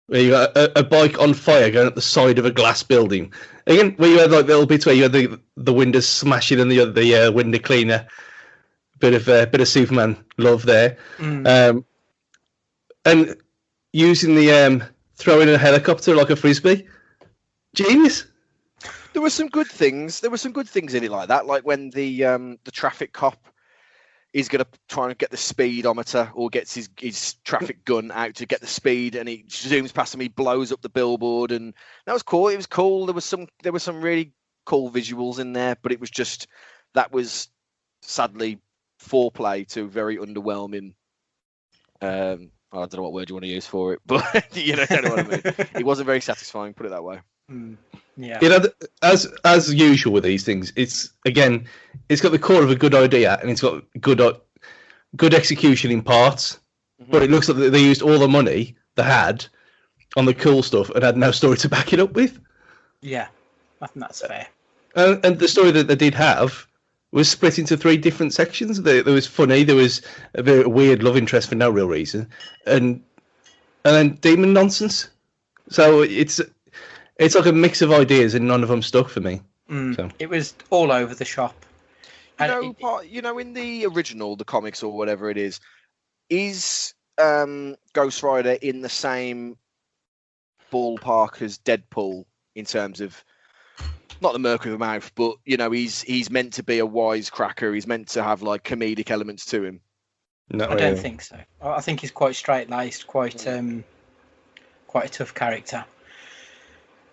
Where you got a bike on fire going up the side of a glass building. Again, where you had little bits where you had the windows smashing and the window cleaner. Bit of Superman love there. And using the throwing a helicopter like a frisbee. Genius. There were some good things. There were some good things in it like that. Like when the traffic cop is going to try and get the speedometer, or gets his traffic gun out to get the speed, and he zooms past him, he blows up the billboard, and that was cool. It was cool. There were some really cool visuals in there, but that was sadly foreplay to very underwhelming. I don't know what word you want to use for it, but you know what I mean. It wasn't very satisfying, put it that way. Yeah. As usual with these things, it's got the core of a good idea, and it's got good execution in parts. But it looks like they used all the money they had on the cool stuff and had no story to back it up with. Yeah, I think that's fair. And the story that they did have was split into 3 different sections. There was funny, there was a very weird love interest for no real reason, and then demon nonsense. So it's like a mix of ideas, and none of them stuck for me. So. It was all over the shop. In the original, the comics or whatever it is Ghost Rider in the same ballpark as Deadpool in terms of, not the murk of the mouth, but he's meant to be a wisecracker. He's meant to have comedic elements to him. I don't think so. I think he's quite straight-laced, quite a tough character.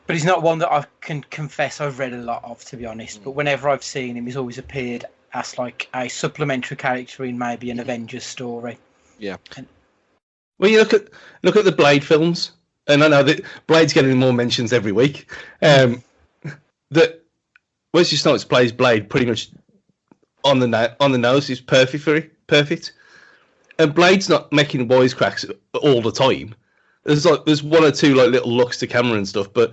But he's not one that I can confess I've read a lot of, to be honest. But whenever I've seen him, he's always appeared as a supplementary character in maybe an Avengers story. Yeah. Well, you look at the Blade films, and I know that Blade's getting more mentions every week. That Wesley Snipes plays Blade pretty much on the nose. He's perfect. And Blade's not making wisecracks all the time. There's 1 or 2 little looks to camera and stuff, but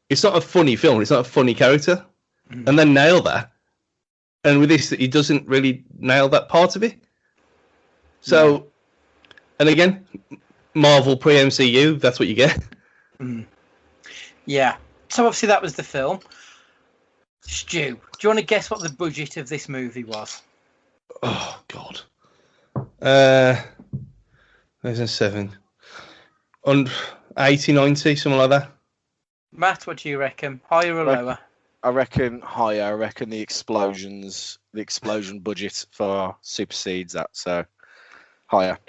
it's not a funny film. It's not a funny character, and then nail that. And with this, he doesn't really nail that part of it. So And again, Marvel pre-MCU, that's what you get. Yeah. So obviously that was the film. Stu, do you want to guess what the budget of this movie was? Oh, God. 2007. 80, 90, something like that. Matt, what do you reckon? Higher or lower? I reckon higher. I reckon the explosion budget for supersedes that. So higher.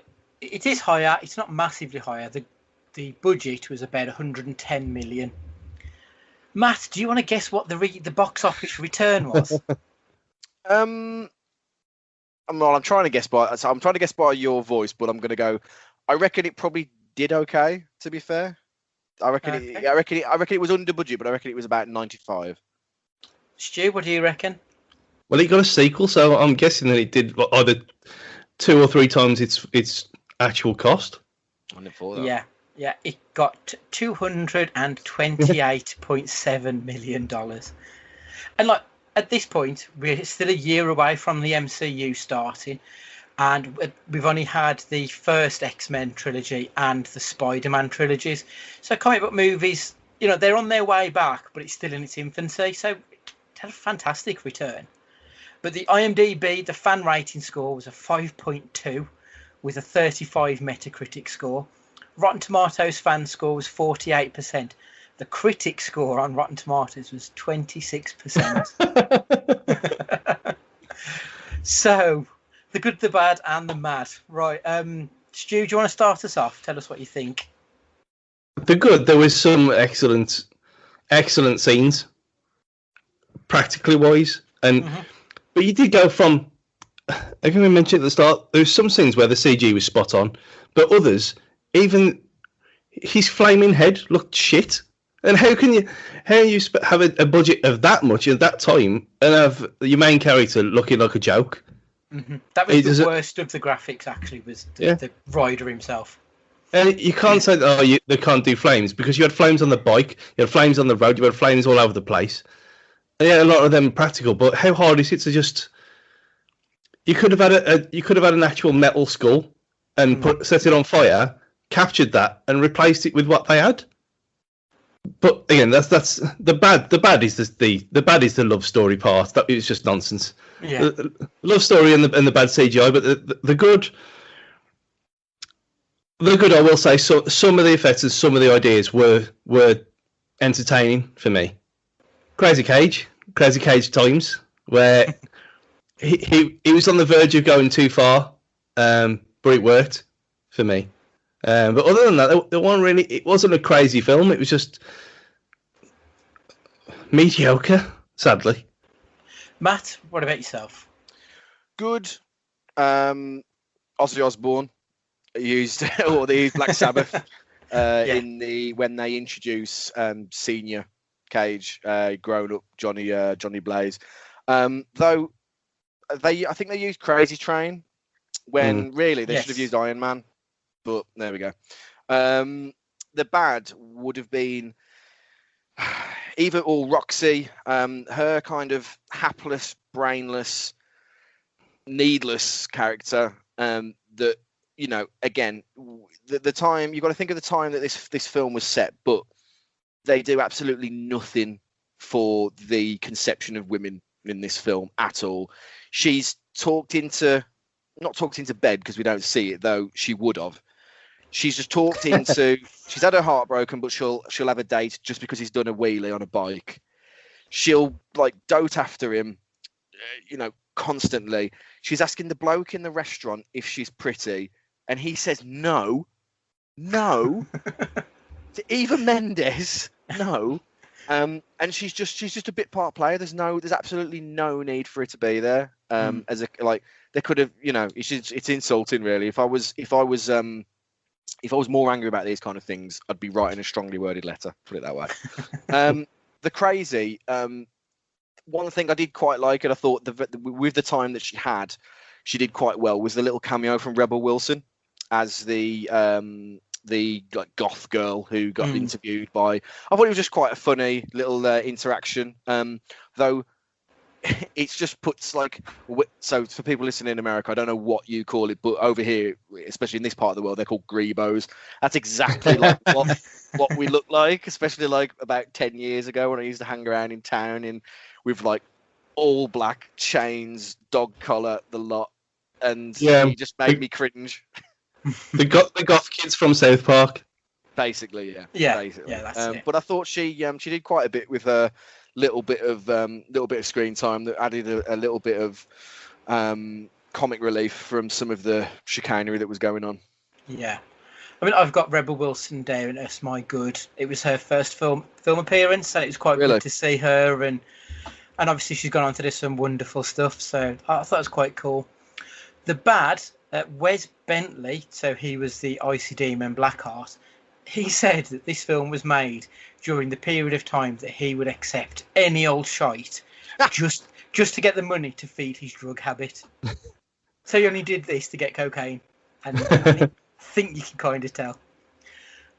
It is higher. It's not massively higher. The budget was about 110 million. Matt, do you want to guess what the box office return was? I'm trying to guess by your voice, but I'm going to go. I reckon it probably did okay. To be fair, I reckon it was under budget, but I reckon it was about 95. Stu, what do you reckon? Well, it got a sequel, so I'm guessing that it did either 2 or 3 times its actual cost. I never thought that. Yeah, it got $228.7 million. And like at this point, we're still a year away from the MCU starting, and we've only had the first X-Men trilogy and the Spider-Man trilogies. So comic book movies, they're on their way back, but it's still in its infancy. So it had a fantastic return. But the IMDb, the fan rating score was a 5.2 with a 35 Metacritic score. Rotten Tomatoes fan score was 48%. The critic score on Rotten Tomatoes was 26%. So, the good, the bad, and the mad. Right, Stu, do you want to start us off? Tell us what you think. The good, there was some excellent scenes, practically wise, and but you did go from. I think we mentioned at the start. There was some scenes where the CG was spot on, but others. Even his flaming head looked shit. And how you have a budget of that much at that time and have your main character looking like a joke? That was the worst of the graphics. Actually, was the rider himself. And you can't say they can't do flames, because you had flames on the bike, you had flames on the road, you had flames all over the place. And yeah, a lot of them practical. But how hard is it to just? You could have had an actual metal skull and set it on fire. Captured that and replaced it with what they had. But again, that's the bad. The bad is the love story part. That is just nonsense. Yeah, the love story and the bad CGI, but the good. The good, I will say, some of the effects and some of the ideas were entertaining for me. Crazy Cage times where he was on the verge of going too far, but it worked for me. But other than that, it wasn't a crazy film. It was just mediocre, sadly. Matt, what about yourself? Good. Ozzy Osbourne used Black Sabbath when they introduce senior Cage, grown up Johnny Blaze. Though I think they used Crazy Train when really they should have used Iron Man. But there we go. The bad would have been Eva or Roxy, her kind of hapless, brainless, needless character. That again, the time you've got to think of the time that this film was set, but they do absolutely nothing for the conception of women in this film at all. She's not talked into bed because we don't see it, though she would have. She's just talked into. She's had her heart broken, but she'll have a date just because he's done a wheelie on a bike. She'll dote after him, constantly. She's asking the bloke in the restaurant if she's pretty, and he says no. To Eva Mendes, no. And she's just a bit part player. There's absolutely no need for her to be there. They could have, it's insulting really. If I was more angry about these kind of things, I'd be writing a strongly worded letter, put it that way. The crazy, one thing I did quite like, and I thought with the time that she had, she did quite well, was the little cameo from Rebel Wilson as the goth girl who got interviewed by. I thought it was just quite a funny little interaction. Though it's just puts like, so for people listening in America, I don't know what you call it, but over here, especially in this part of the world, they're called grebos. That's exactly like what we look like, especially like about 10 years ago when I used to hang around in town with like all black chains, dog collar, the lot, and it just made me cringe. The goth kids from South Park. Basically, yeah. Yeah, that's it. But I thought she did quite a bit with a little bit of screen time that added a little bit of comic relief from some of the chicanery that was going on. Yeah. I mean, I've got Rebel Wilson down as my good. It was her first film appearance, and it was quite good to see her, and obviously she's gone on to do some wonderful stuff, so I thought it was quite cool. The bad, Wes Bentley, so he was the Icy Demon Blackheart, he said that this film was made during the period of time that he would accept any old shite just to get the money to feed his drug habit. So he only did this to get cocaine, and I think you can kind of tell.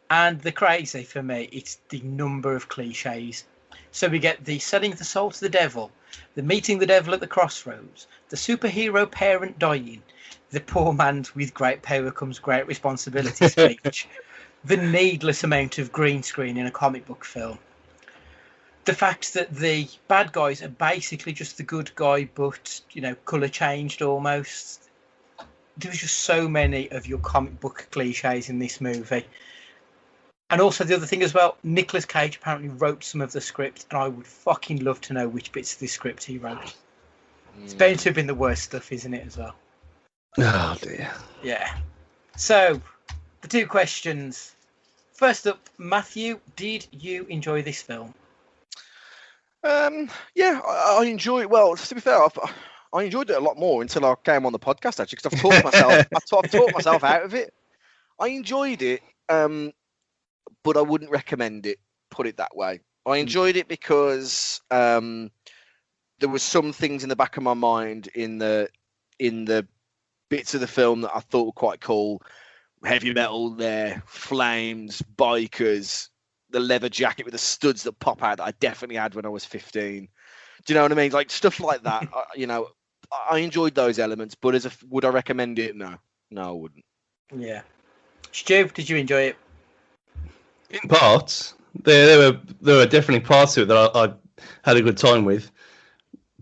And the crazy for me, it's the number of cliches. So we get the selling the soul to the devil, the meeting the devil at the crossroads, the superhero parent dying, the poor man with great power comes great responsibility speech, the needless amount of green screen in a comic book film, the fact that the bad guys are basically just the good guy, but, colour changed almost. There was just so many of your comic book cliches in this movie. And also the other thing as well, Nicolas Cage apparently wrote some of the script, and I would fucking love to know which bits of this script he wrote. It's bound to have been the worst stuff, isn't it, as well? Oh, dear. Yeah. So, the two questions. First up, Matthew, did you enjoy this film? Yeah, I enjoyed it. Well, to be fair, I enjoyed it a lot more until I came on the podcast, actually, because I've talked myself out of it. I enjoyed it, but I wouldn't recommend it, put it that way. I enjoyed it because there was some things in the back of my mind in the bits of the film that I thought were quite cool. Heavy metal there, flames, bikers, the leather jacket with the studs that pop out that I definitely had when I was 15. Do you know what I mean? Like stuff like that. I enjoyed those elements, but would I recommend it? No, I wouldn't. Yeah. Stu, did you enjoy it? In parts, there were definitely parts of it that I had a good time with,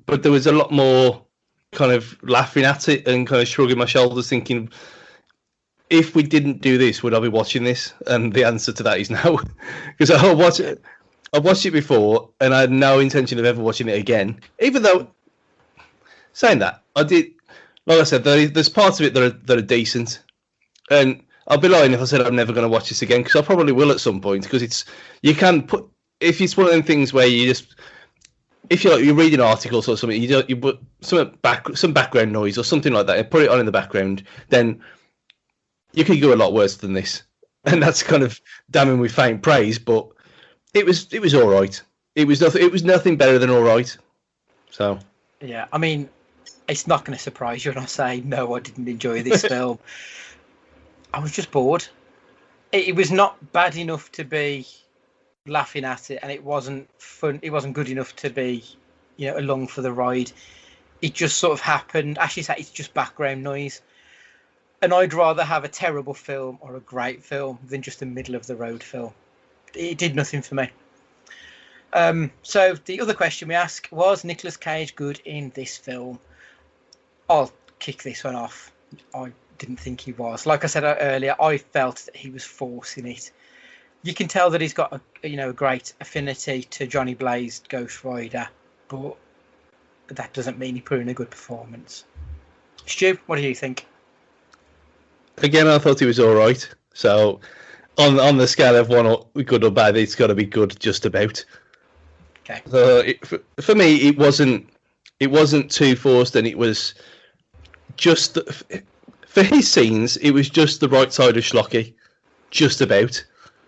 but there was a lot more kind of laughing at it and kind of shrugging my shoulders, thinking, if we didn't do this, would I be watching this? And the answer to that is no, because I've watched it before, and I had no intention of ever watching it again. Even though, saying that, I did, like I said, there's parts of it that are decent, and I'll be lying if I said I'm never going to watch this again, because I probably will at some point. Because if it's one of them things where you just, if you read an article or something, you put some background noise or something like that, and put it on in the background, then you could go a lot worse than this, and that's kind of damning with faint praise. But it was all right. It was nothing better than all right. So yeah, I mean, it's not going to surprise you when I say no, I didn't enjoy this film. I was just bored. It was not bad enough to be laughing at it, and it wasn't fun. It wasn't good enough to be, along for the ride. It just sort of happened. Actually, it's just background noise. And I'd rather have a terrible film or a great film than just a middle of the road film. It did nothing for me. So the other question we asked was Nicolas Cage good in this film? I'll kick this one off. I didn't think he was. Like I said earlier, I felt that he was forcing it. You can tell that he's got a great affinity to Johnny Blaze, Ghost Rider, but that doesn't mean he put in a good performance. Stu, what do you think? Again, I thought he was all right. So, on the scale of good or bad, it's got to be good just about. Okay. So for me, it wasn't too forced, and it was just for his scenes. It was just the right side of schlocky, just about.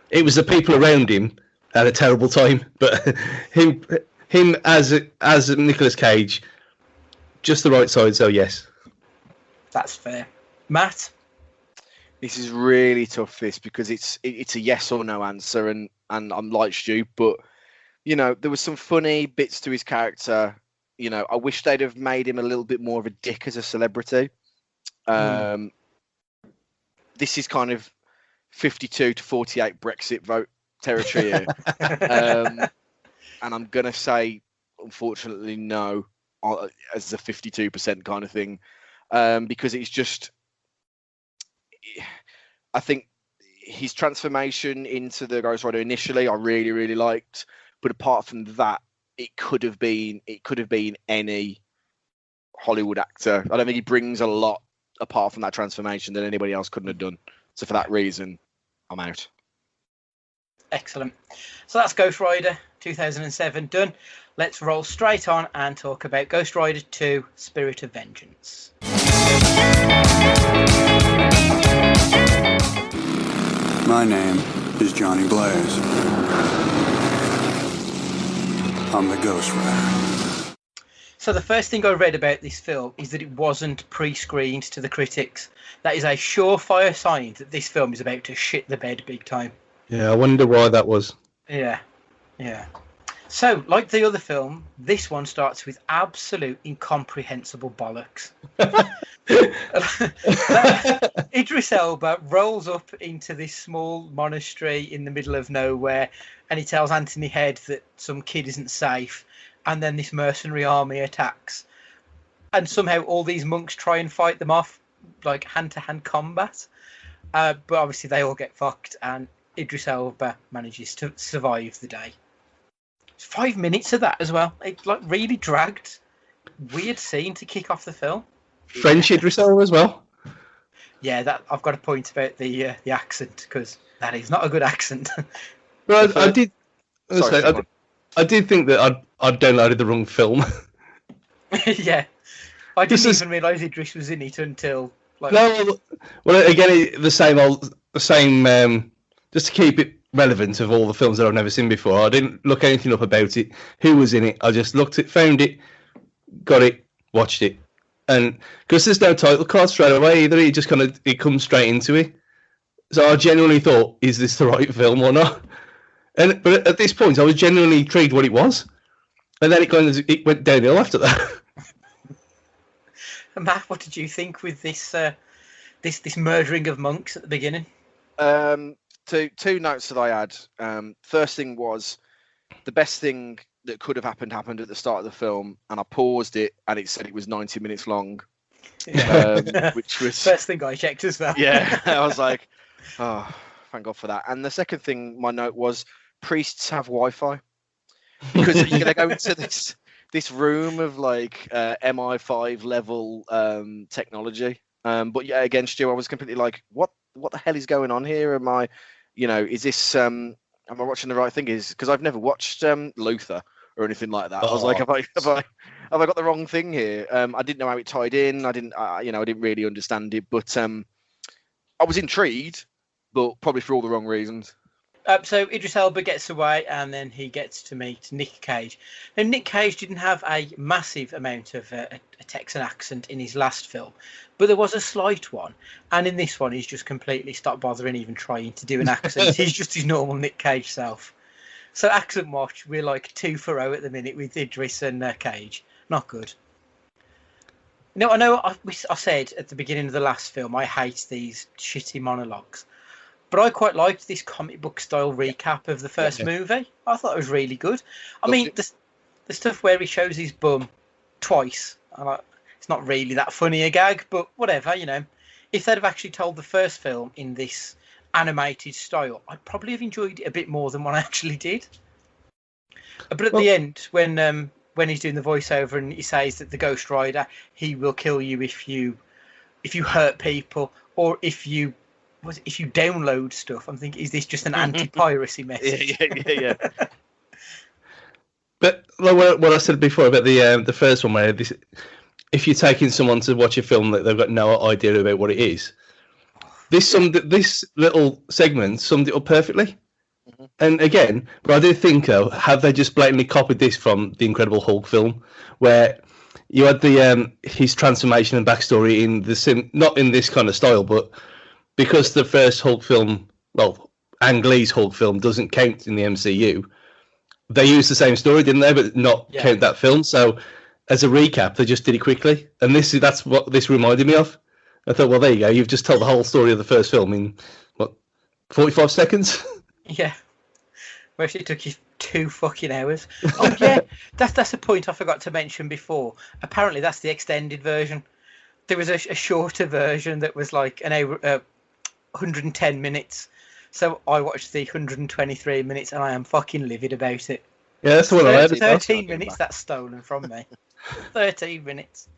It was the people around him had a terrible time, but him as Nicolas Cage, just the right side. So yes, that's fair. Matt. This is really tough, because it's a yes or no answer, and I'm like Stu, but there was some funny bits to his character. You know, I wish they'd have made him a little bit more of a dick as a celebrity. This is kind of 52 to 48 Brexit vote territory here. And I'm going to say, unfortunately, no, as a 52% kind of thing. Because it's just, I think his transformation into the Ghost Rider initially, I really, really liked. But apart from that, it could have been any Hollywood actor. I don't think he brings a lot apart from that transformation that anybody else couldn't have done. So for that reason, I'm out. Excellent. So that's Ghost Rider 2007 done. Let's roll straight on and talk about Ghost Rider 2 Spirit of Vengeance. My name is Johnny Blaze. I'm the Ghost Rider. So the first thing I read about this film is that it wasn't pre-screened to the critics. That is a surefire sign that this film is about to shit the bed big time. Yeah, I wonder why that was. Yeah. So, like the other film, this one starts with absolute incomprehensible bollocks. Idris Elba rolls up into this small monastery in the middle of nowhere, and he tells Anthony Head that some kid isn't safe, and then this mercenary army attacks. And somehow all these monks try and fight them off, like hand-to-hand combat. But obviously they all get fucked, and Idris Elba manages to survive the day. 5 minutes of that as well. It like really dragged. Weird scene to kick off the film. French Idris Elba as well. Yeah, that I've got a point about the accent, because that is not a good accent. Well, I did. Sorry, I did think that I'd downloaded the wrong film. Yeah, I didn't even realise Idris was in it until. Like... No, well, again, the same. Just to keep it relevant of all the films that I've never seen before, I didn't look anything up about it, who was in it. I just looked it, found it, got it, watched it, and because there's no title card straight away either, it comes straight into it. So I genuinely thought, is this the right film or not? But at this point, I was genuinely intrigued what it was, and then it went downhill after that. Matt, what did you think with this this murdering of monks at the beginning? Two notes that I had. First thing was, the best thing that could have happened at the start of the film, and I paused it, and it said it was 90 minutes long, which was first thing I checked as well. Yeah, I was like, oh, thank God for that. And the second thing, my note was, priests have Wi-Fi, because you're gonna go into this room of like MI5 level technology. But yeah, again, Stu, I was completely like, what the hell is going on here? Am I, is this, am I watching the right thing? Is because I've never watched Luther or anything like that. I was like, have I got the wrong thing here? I didn't know how it tied in. I didn't really understand it, but I was intrigued, but probably for all the wrong reasons. So Idris Elba gets away, and then he gets to meet Nic Cage. Now, Nic Cage didn't have a massive amount of a Texan accent in his last film, but there was a slight one. And in this one, he's just completely stopped bothering even trying to do an accent. He's just his normal Nic Cage self. So accent watch, we're like 2 for 0 at the minute with Idris and Cage. Not good. I know I said at the beginning of the last film, I hate these shitty monologues. But I quite liked this comic book style recap of the first movie. I thought it was really good. I mean, the stuff where he shows his bum twice, it's not really that funny a gag, but whatever, If they'd have actually told the first film in this animated style, I'd probably have enjoyed it a bit more than what I actually did. But at the end, when he's doing the voiceover and he says that the Ghost Rider, he will kill you if you hurt people, or if you download stuff. I'm thinking, is this just an anti-piracy message? Yeah. But like what I said before about the first one, where if you're taking someone to watch a film that they've got no idea about what it is, this little segment summed it up perfectly. Mm-hmm. And again, but I do think, have they just blatantly copied this from the Incredible Hulk film, where you had his transformation and backstory in not in this kind of style, but because the first Hulk film, well, Ang Lee's Hulk film doesn't count in the MCU, they used the same story, didn't they? But not count that film. So as a recap, they just did it quickly, and that's what this reminded me of. I thought, well, there you go. You've just told the whole story of the first film in what 45 seconds. Yeah. Where it took you 2 fucking hours. Oh yeah, that's a point I forgot to mention before. Apparently, that's the extended version. There was a shorter version that was like an hour, 110 minutes. So I watched the 123 minutes, and I am fucking livid about it. Yeah, that's the one I heard. 13 minutes that's stolen from me. 13 minutes.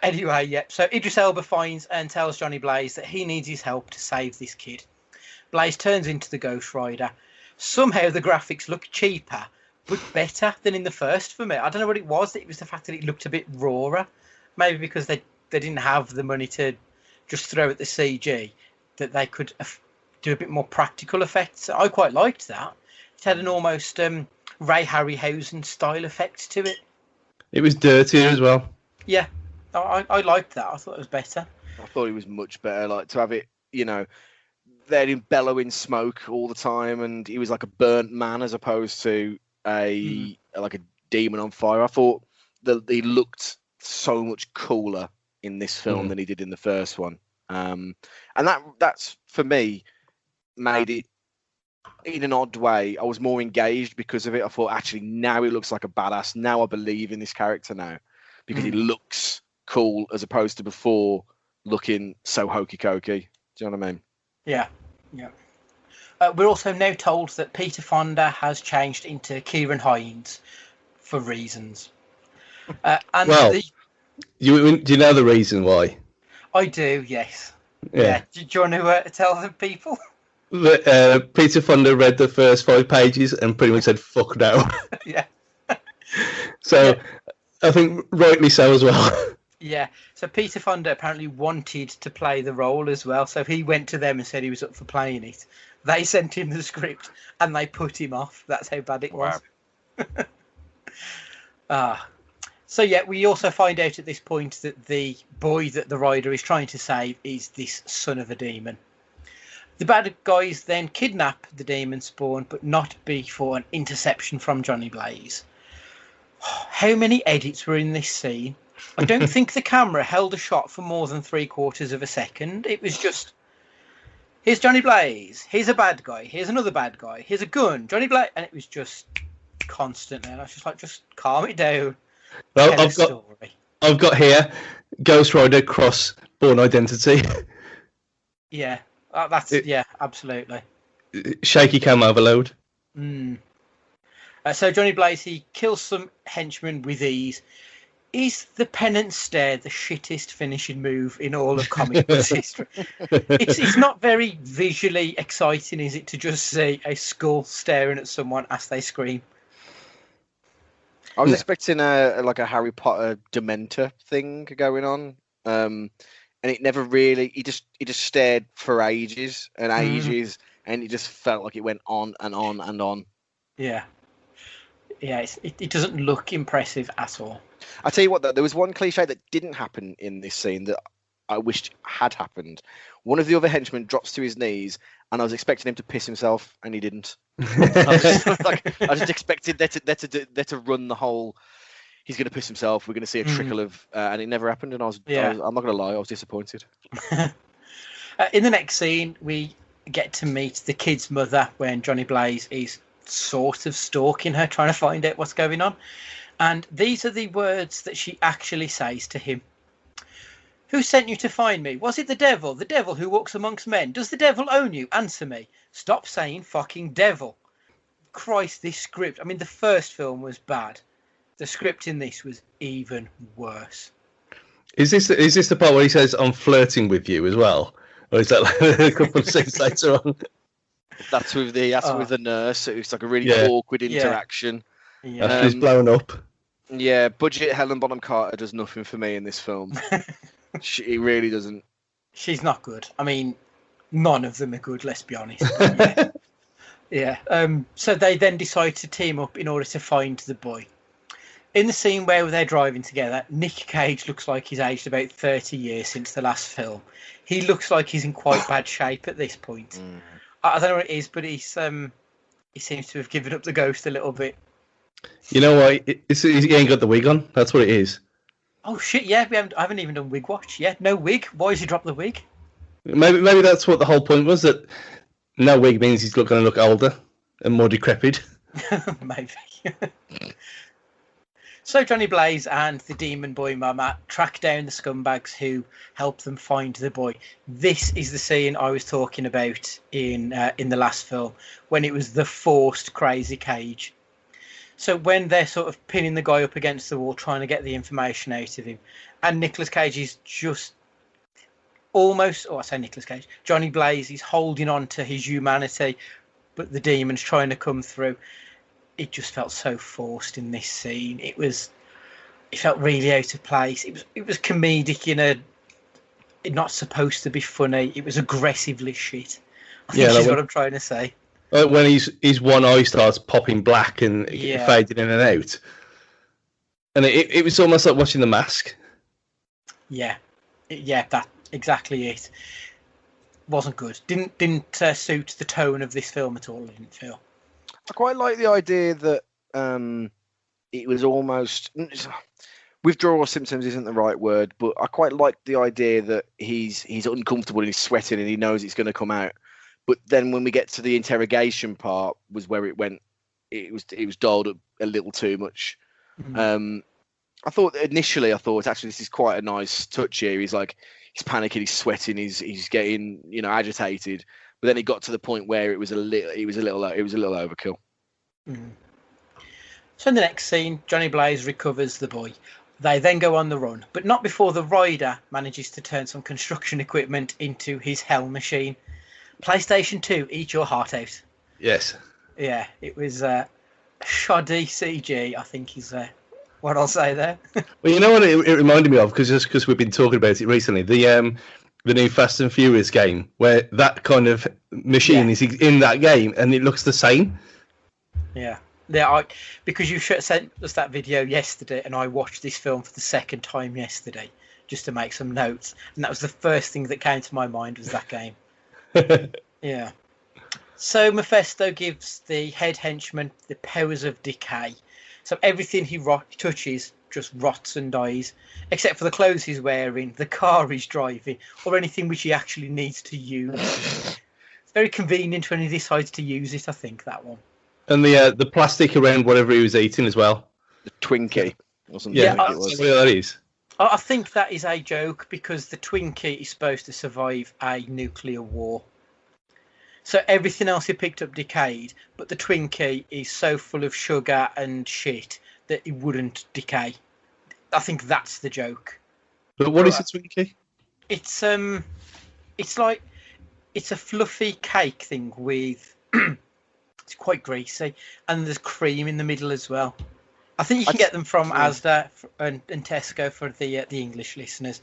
Anyway, yeah. So Idris Elba finds and tells Johnny Blaze that he needs his help to save this kid. Blaze turns into the Ghost Rider. Somehow the graphics look cheaper, but better than in the first for me. I don't know what it was. It was the fact that it looked a bit rawer. Maybe because they didn't have the money to just throw at the CG, that they could do a bit more practical effects. I quite liked that. It had an almost Ray Harryhausen style effect to it. It was dirtier as well. Yeah, I liked that. I thought it was better. I thought it was much better. Like to have it, they're in bellowing smoke all the time, and he was like a burnt man as opposed to like a demon on fire. I thought that he looked so much cooler in this film than he did in the first one, and that's for me made it in an odd way. I was more engaged because of it. I thought actually now he looks like a badass. Now I believe in this character now because he looks cool as opposed to before looking so hokey cokey. Do you know what I mean? Yeah. We're also now told that Peter Fonda has changed into Kieran Hines for reasons. And do you know the reason why? I do, yes. Yeah. Do you want to tell the people? Peter Fonda read the first 5 pages and pretty much said, fuck no. Yeah. So I think rightly so as well. Yeah, so Peter Fonda apparently wanted to play the role as well, so he went to them and said he was up for playing it. They sent him the script and they put him off. That's how bad it was. So yeah, we also find out at this point that the boy that the rider is trying to save is this son of a demon. The bad guys then kidnap the demon spawn, but not before an interception from Johnny Blaze. How many edits were in this scene? I don't think the camera held a shot for more than 3/4 of a second. It was just, here's Johnny Blaze, here's a bad guy, here's another bad guy, here's a gun, Johnny Blaze, and it was just constant. And I was just like, just calm it down. Well, I've got here Ghost Rider cross Born Identity. Yeah, absolutely. Shaky cam overload. So Johnny Blaze, he kills some henchmen with ease. Is the penance stare the shittest finishing move in all of comic book history? It's not very visually exciting, is it, to just see a skull staring at someone as they scream? I was expecting a Harry Potter Dementor thing going on, and it never really. He just stared for ages and ages, and it just felt like it went on and on and on. Yeah, it doesn't look impressive at all. I tell you what, though, there was one cliche that didn't happen in this scene that I wished had happened. One of the other henchmen drops to his knees, and I was expecting him to piss himself, and he didn't. I just expected there to run the whole. He's going to piss himself. We're going to see a trickle of, and it never happened. And I'm not going to lie, I was disappointed. In the next scene, we get to meet the kid's mother when Johnny Blaze is sort of stalking her, trying to find out what's going on. And these are the words that she actually says to him. Who sent you to find me? Was it the devil who walks amongst men? Does the devil own you? Answer me. Stop saying fucking devil. Christ, this script. I mean, the first film was bad. The script in this was even worse. Is this the part where he says, I'm flirting with you as well? Or is that like a couple of scenes later on? That's with the nurse. It's like a really awkward interaction. Yeah. After he's blown up. Yeah, budget Helen Bonham Carter does nothing for me in this film. She really doesn't. She's not good. I mean, none of them are good, let's be honest. Yeah. So they then decide to team up in order to find the boy. In the scene where they're driving together, Nic Cage looks like he's aged about 30 years since the last film. He looks like he's in quite bad shape at this point. I don't know what it is, but he seems to have given up the ghost a little bit. You know what? He ain't got the wig on. That's what it is. Oh shit! Yeah, I haven't even done Wig Watch. Yeah, no wig. Why has he dropped the wig? Maybe that's what the whole point was. That no wig means he's going to look older and more decrepit. Maybe. So Johnny Blaze and the demon boy Mama track down the scumbags who help them find the boy. This is the scene I was talking about in the last film, when it was the forced crazy Cage. So when they're sort of pinning the guy up against the wall, trying to get the information out of him, and Nicolas Cage is just almost, I say Nicolas Cage, Johnny Blaze is holding on to his humanity, but the demon's trying to come through. It just felt so forced in this scene. It felt really out of place. It was comedic not supposed to be funny. It was aggressively shit. I think that's what I'm trying to say. When his one eye starts popping black and fading in and out, and it was almost like watching The Mask. Yeah, that exactly it. Wasn't good. Didn't suit the tone of this film at all. I didn't feel. I quite like the idea that it was almost withdrawal symptoms isn't the right word, but I quite like the idea that he's uncomfortable and he's sweating and he knows it's going to come out. But then when we get to the interrogation part, was where it went. It was dialed up a little too much. Mm-hmm. I thought actually this is quite a nice touch here. He's panicking, he's sweating, he's getting agitated. But then it got to the point where it was a little overkill. Mm. So in the next scene, Johnny Blaze recovers the boy. They then go on the run, but not before the rider manages to turn some construction equipment into his hell machine. PlayStation 2, eat your heart out. Yes. Yeah, it was shoddy CG, I think is what I'll say there. Well, you know what it reminded me of, because we've been talking about it recently. The new Fast and Furious game, where that kind of machine is in that game, and it looks the same. Yeah, because you sent us that video yesterday, and I watched this film for the second time yesterday just to make some notes, and that was the first thing that came to my mind was that game. Yeah. So Mephisto gives the head henchman the powers of decay. So everything he touches just rots and dies, except for the clothes he's wearing, the car he's driving, or anything which he actually needs to use. It's very convenient when he decides to use it, I think, that one. And the plastic around whatever he was eating as well. The Twinkie. Wasn't yeah, it was. That is. I think that is a joke, because the Twinkie is supposed to survive a nuclear war. So everything else he picked up decayed, but the Twinkie is so full of sugar and shit that it wouldn't decay. I think that's the joke. But what is a Twinkie? It's a fluffy cake thing with it's quite greasy, and there's cream in the middle as well. I think you can get them from Asda and Tesco for the English listeners.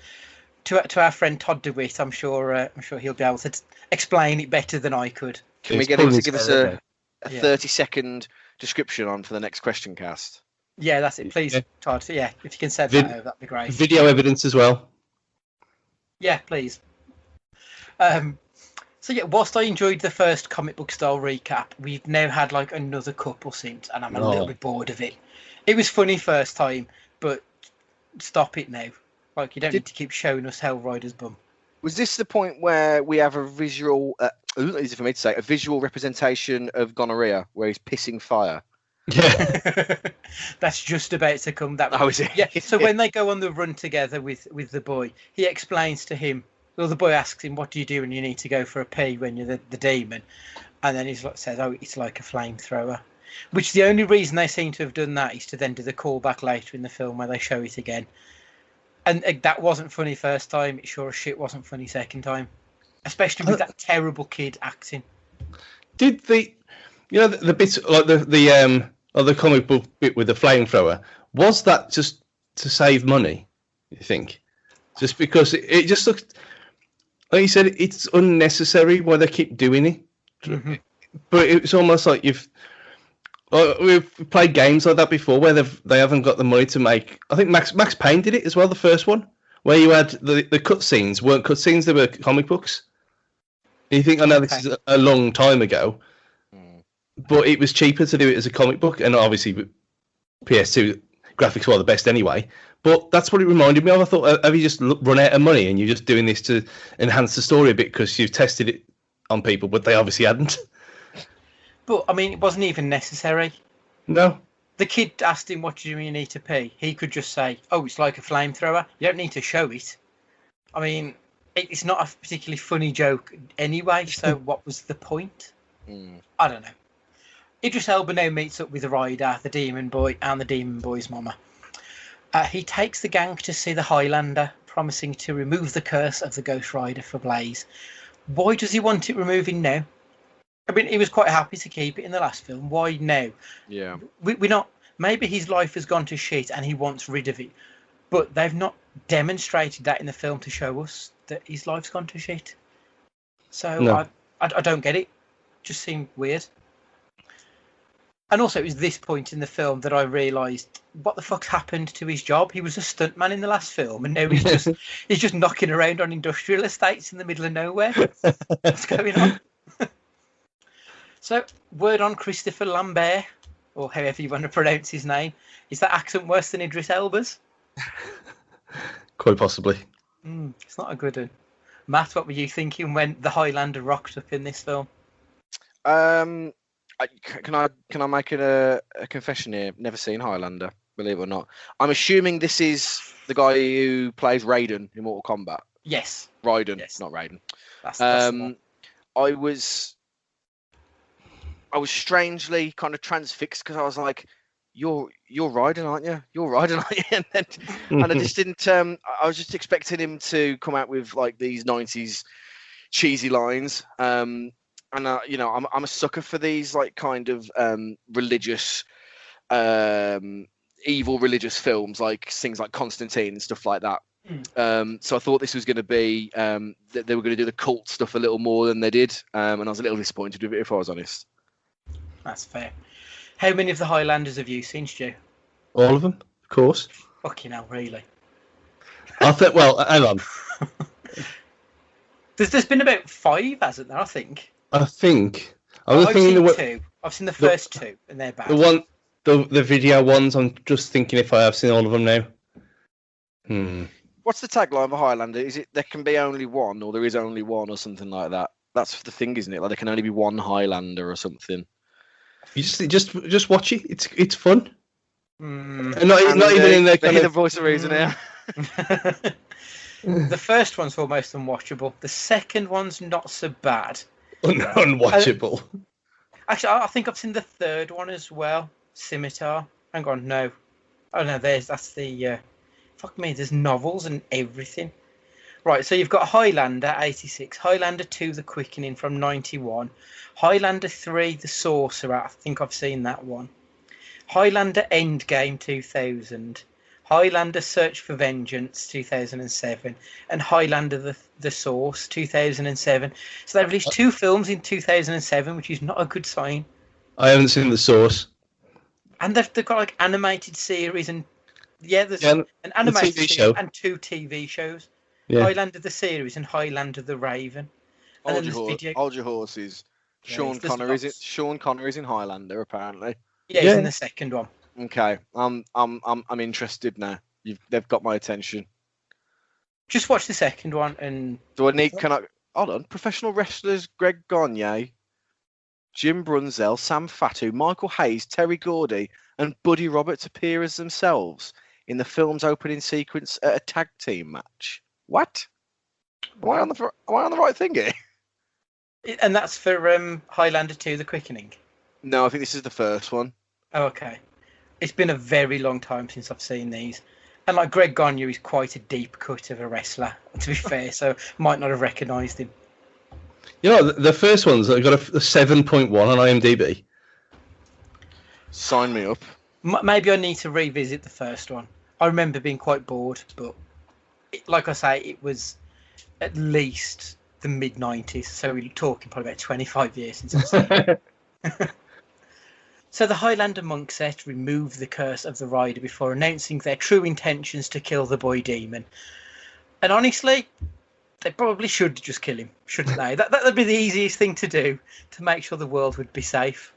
To our friend Todd DeWitt, I'm sure he'll be able to explain it better than I could. Can we get him to give us a 30-second description on for the next question cast? Yeah, that's it. Please, Todd. Yeah, if you can send that over, that'd be great. Video evidence as well. Yeah, please. So yeah, whilst I enjoyed the first comic book style recap, we've now had like another couple since, and I'm a little bit bored of it. It was funny first time, but stop it now. Like, you don't need to keep showing us Hell Rider's bum. Was this the point where we have a visual, easy for me to say, a visual representation of gonorrhea, where he's pissing fire? Yeah. That's just about to come. Oh, is it? Yeah. So when they go on the run together with the boy, he explains to him, well, the boy asks him, what do you do when you need to go for a pee when you're the demon? And then he says, oh, it's like a flamethrower. Which the only reason they seem to have done that is to then do the callback later in the film where they show it again. And that wasn't funny first time. It sure as shit wasn't funny second time. Especially with that terrible kid acting. Did the bits like the comic book bit with the flamethrower, was that just to save money, you think? Just because it just looked, like you said, it's unnecessary why they keep doing it. Mm-hmm. But it's almost like we've played games like that before where they haven't got the money to make. I think Max Payne did it as well, the first one, where you had the cutscenes weren't cutscenes, they were comic books. And you think, I know this is a long time ago, but it was cheaper to do it as a comic book, and obviously PS2 graphics were the best anyway. But that's what it reminded me of. I thought, have you just run out of money and you're just doing this to enhance the story a bit because you've tested it on people, but they obviously hadn't. But, I mean, it wasn't even necessary. No. The kid asked him, what do you need to pee? He could just say, oh, it's like a flamethrower. You don't need to show it. I mean, it's not a particularly funny joke anyway, so what was the point? I don't know. Idris Elba now meets up with Ryder, the Demon Boy, and the Demon Boy's mama. He takes the gang to see the Highlander, promising to remove the curse of the Ghost Rider for Blaze. Why does he want it removing now? I mean, he was quite happy to keep it in the last film. Why now? Yeah. We're not. Maybe his life has gone to shit and he wants rid of it, but they've not demonstrated that in the film to show us that his life's gone to shit. So no. I don't get it. Just seemed weird. And also, it was this point in the film that I realised what the fuck's happened to his job. He was a stuntman in the last film, and now he's just knocking around on industrial estates in the middle of nowhere. What's going on? So, word on Christopher Lambert, or however you want to pronounce his name. Is that accent worse than Idris Elba's? Quite possibly. It's not a good one. Matt, what were you thinking when the Highlander rocked up in this film? Can I make a confession here? Never seen Highlander, believe it or not. I'm assuming this is the guy who plays Raiden in Mortal Kombat. Yes. Raiden, yes. Not Raiden. That's the one. I was strangely kind of transfixed because I was like, "You're Raiden, aren't you? You're Raiden, aren't you?" And I just didn't. I was just expecting him to come out with like these '90s cheesy lines. And I'm a sucker for these like kind of religious, evil religious films, like things like Constantine and stuff like that. So I thought this was going to be that they were going to do the cult stuff a little more than they did, and I was a little disappointed with it, if I was honest. That's fair. How many of the Highlanders have you seen, Stu? All of them, of course. Fucking hell, really? I think. Well, hang on. There's been about 5, hasn't there? I think. I've seen two. I've seen the first 2, and they're bad. The video ones. I'm just thinking if I have seen all of them now. What's the tagline of a Highlander? Is it there can be only one, or there is only one, or something like that? That's the thing, isn't it? Like there can only be one Highlander or something. You just watch it. It's fun. And not even in the voice of reason here. The first one's almost unwatchable. The second one's not so bad. Unwatchable. Actually, I think I've seen the third one as well. Scimitar. Hang on, no. Oh no, that's the. Fuck me, there's novels and everything. Right, so you've got Highlander 86, Highlander 2, The Quickening from 91, Highlander 3, The Sorcerer. I think I've seen that one. Highlander Endgame 2000. Highlander Search for Vengeance 2007, and Highlander the Source 2007. So they released 2 films in 2007, which is not a good sign. I haven't seen The Source. And they've got like animated series and there's an animated TV series show. and 2 TV shows. Yeah. Highlander the series and Highlander the Raven. And Hold your horses. Sean Connery's in Highlander apparently. Yeah, he's in the second one. Okay, I'm interested now. They've got my attention. Just watch the second one and. Hold on. Professional wrestlers Greg Gagne, Jim Brunzell, Sam Fatu, Michael Hayes, Terry Gordy, and Buddy Roberts appear as themselves in the film's opening sequence at a tag team match. What? Am I on the right thing here? And that's for Highlander 2: The Quickening. No, I think this is the first one. Oh, okay. It's been a very long time since I've seen these. And like Greg Gagne is quite a deep cut of a wrestler, to be fair, so might not have recognised him. You know, the first one's got a 7.1 on IMDb. Sign me up. Maybe I need to revisit the first one. I remember being quite bored, but like I say, it was at least the mid-90s, so we're talking probably about 25 years since I've seen it. So the Highlander monk set remove the curse of the rider before announcing their true intentions to kill the boy demon. And honestly, they probably should just kill him, shouldn't they? That would be the easiest thing to do to make sure the world would be safe.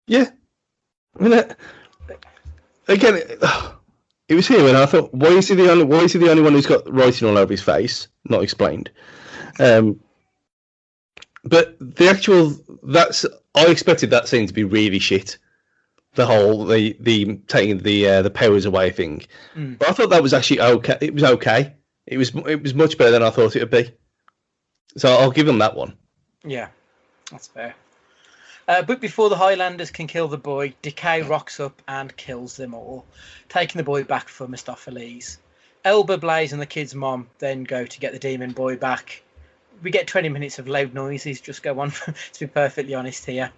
Yeah. I mean, again, it was him, and I thought, why is he the only one who's got writing all over his face? Not explained. But the actual I expected that scene to be really shit. The whole the taking the powers away thing. But I thought that was actually okay. It was okay. It was much better than I thought it would be. So I'll give him that one. Yeah, that's fair. But before the Highlanders can kill the boy, Decay rocks up and kills them all, taking the boy back for Mephistopheles. Elba, Blaze, and the kid's mom then go to get the demon boy back. We get 20 minutes of loud noises just go on, to be perfectly honest here.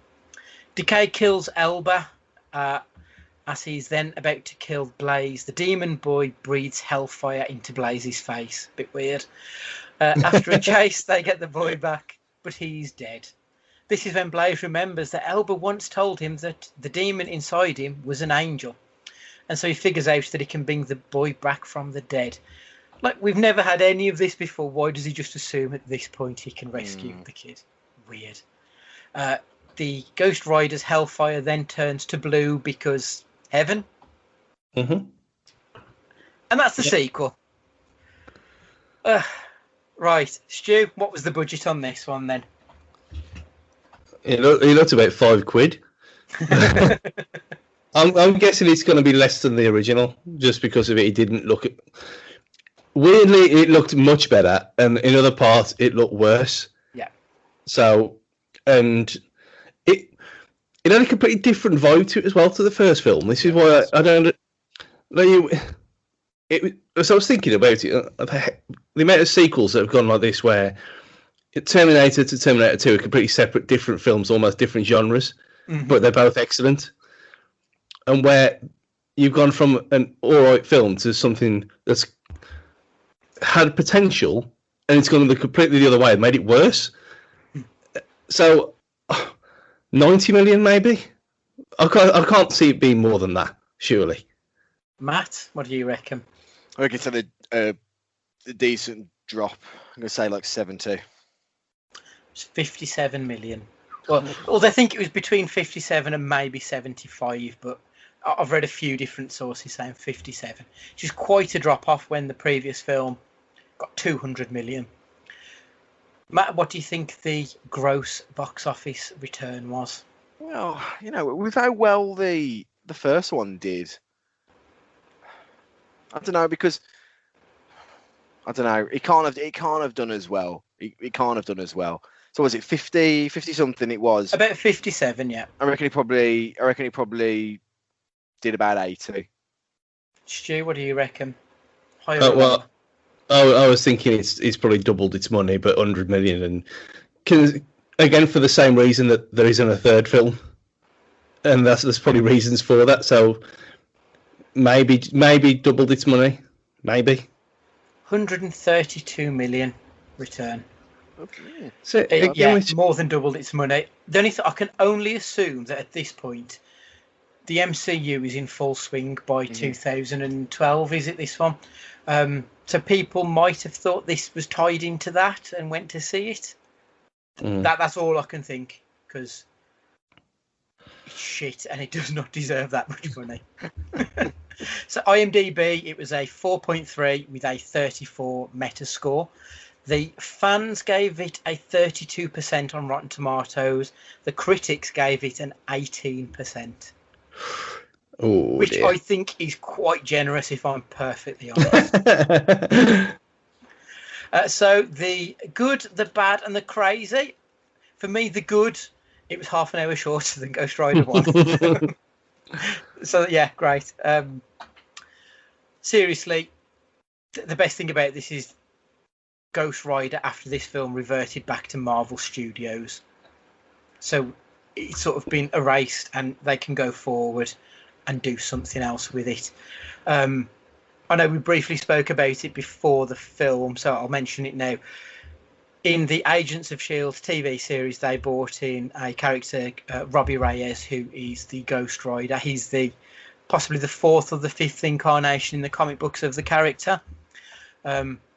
Decay kills Elba as he's then about to kill Blaze. The demon boy breathes hellfire into Blaze's face. Bit weird. After a chase, they get the boy back, but he's dead. This is when Blaze remembers that Elba once told him that the demon inside him was an angel. And so he figures out that he can bring the boy back from the dead. Like, we've never had any of this before. Why does he just assume at this point he can rescue the kid? Weird. The Ghost Rider's hellfire then turns to blue because heaven. Mm-hmm. And that's the sequel. Right, Stu, what was the budget on this one then? He looked about £5. I'm guessing it's going to be less than the original, just because of it. It didn't look. Weirdly, it looked much better, and in other parts, it looked worse. Yeah. So, and it had a completely different vibe to it as well to the first film. This is why I don't. As I was thinking about it, the amount of sequels that have gone like this, where Terminator to Terminator 2 are completely separate, different films, almost different genres, but they're both excellent. And where you've gone from an alright film to something that's had potential, and it's gone completely the other way, made it worse. So, 90 million maybe? I can't see it being more than that, surely. Matt, what do you reckon? I reckon it's a decent drop. I'm going to say like 70. It's 57 million. Well, they think it was between 57 and maybe 75, but I've read a few different sources saying 57, which is quite a drop off when the previous film got 200 million. Matt, what do you think the gross box office return was? Well, with how well the first one did, I don't know, because I don't know, it can't have done as well. It can't have done as well. So was it 50 something? It was about 57. Yeah. I reckon he probably did about 80. Stu, what do you reckon? I was thinking it's probably doubled its money, but 100 million, and again for the same reason that there isn't a third film, and there's probably reasons for that. So maybe doubled its money, maybe 132 million return. Okay. So more than doubled its money. The only I can only assume that at this point, the MCU is in full swing by 2012. Is it this one? So people might have thought this was tied into that and went to see it. That's all I can think, because it's shit and it does not deserve that much money. So IMDb, it was a 4.3 with a 34 Metascore. The fans gave it a 32% on Rotten Tomatoes. The critics gave it an 18%. Oh, which dear. I think is quite generous, if I'm perfectly honest. So the good, the bad, and the crazy. For me, the good, it was half an hour shorter than Ghost Rider 1. So yeah, great. Seriously, the best thing about this is Ghost Rider, after this film, reverted back to Marvel Studios. So it's sort of been erased and they can go forward and do something else with it. I know we briefly spoke about it before the film, so I'll mention it now. In the Agents of S.H.I.E.L.D. TV series, they brought in a character, Robbie Reyes, who is the Ghost Rider. He's possibly the fourth or the fifth incarnation in the comic books of the character.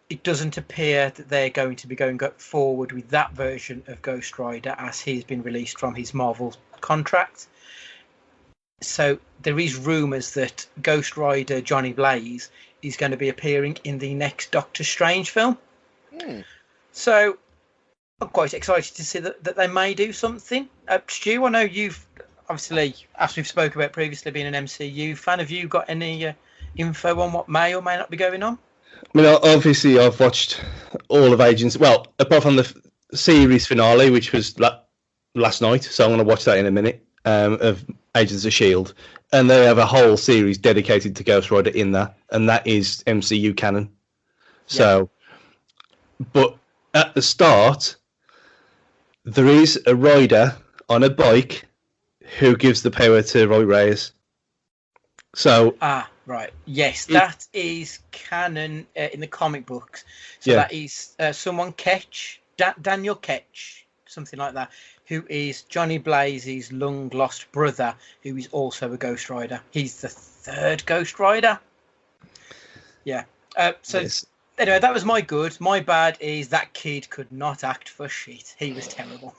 It doesn't appear that they're going to be going forward with that version of Ghost Rider, as he's been released from his Marvel contract. So there is rumours that Ghost Rider Johnny Blaze is going to be appearing in the next Doctor Strange film. So I'm quite excited to see that they may do something. Stu, I know you've obviously, as we've spoken about previously, being an MCU fan. Have you got any info on what may or may not be going on? I mean, obviously, I've watched all of Agents. Well, apart from the series finale, which was last night, so I'm going to watch that in a minute. Of Agents of S.H.I.E.L.D. And they have a whole series dedicated to Ghost Rider in that, and that is MCU canon. So, but at the start, there is a rider on a bike who gives the power to Roy Reyes. So right, yes, that is canon in the comic books. So that is someone Ketch, Daniel Ketch, something like that, who is Johnny Blaze's long lost brother, who is also a Ghost Rider. He's the third Ghost Rider. Yeah. Anyway, that was my good. My bad is that kid could not act for shit. He was terrible.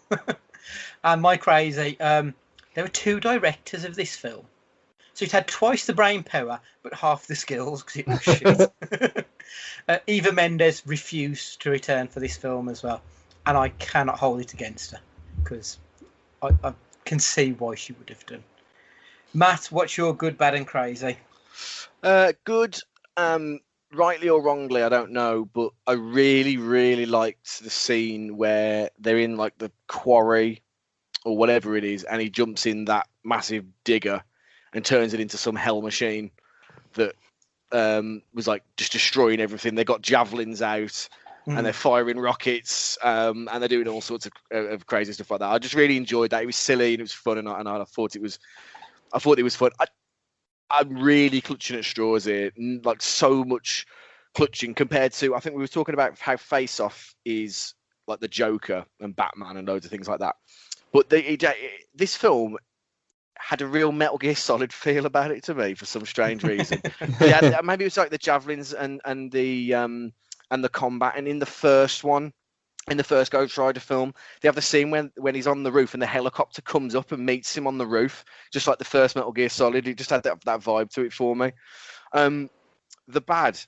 And my crazy, there were 2 directors of this film. So it had twice the brain power, but half the skills because it was shit. Eva Mendes refused to return for this film as well. And I cannot hold it against her because I can see why she would have done. Matt, what's your good, bad and crazy? Good. Rightly or wrongly, I don't know, but I really, really liked the scene where they're in like the quarry or whatever it is, and he jumps in that massive digger and turns it into some hell machine that was like just destroying everything. They got javelins out and they're firing rockets and they're doing all sorts of crazy stuff like that. I just really enjoyed that. It was silly and it was fun, and I thought it was fun. I'm really clutching at straws here, like so much clutching compared to, I think we were talking about how Face Off is like the Joker and Batman and loads of things like that. But this film had a real Metal Gear Solid feel about it to me for some strange reason. Yeah, maybe it was like the javelins and the combat. And in the first one, in the first Ghost Rider film, they have the scene when he's on the roof and the helicopter comes up and meets him on the roof, just like the first Metal Gear Solid. It just had that vibe to it for me. The bad.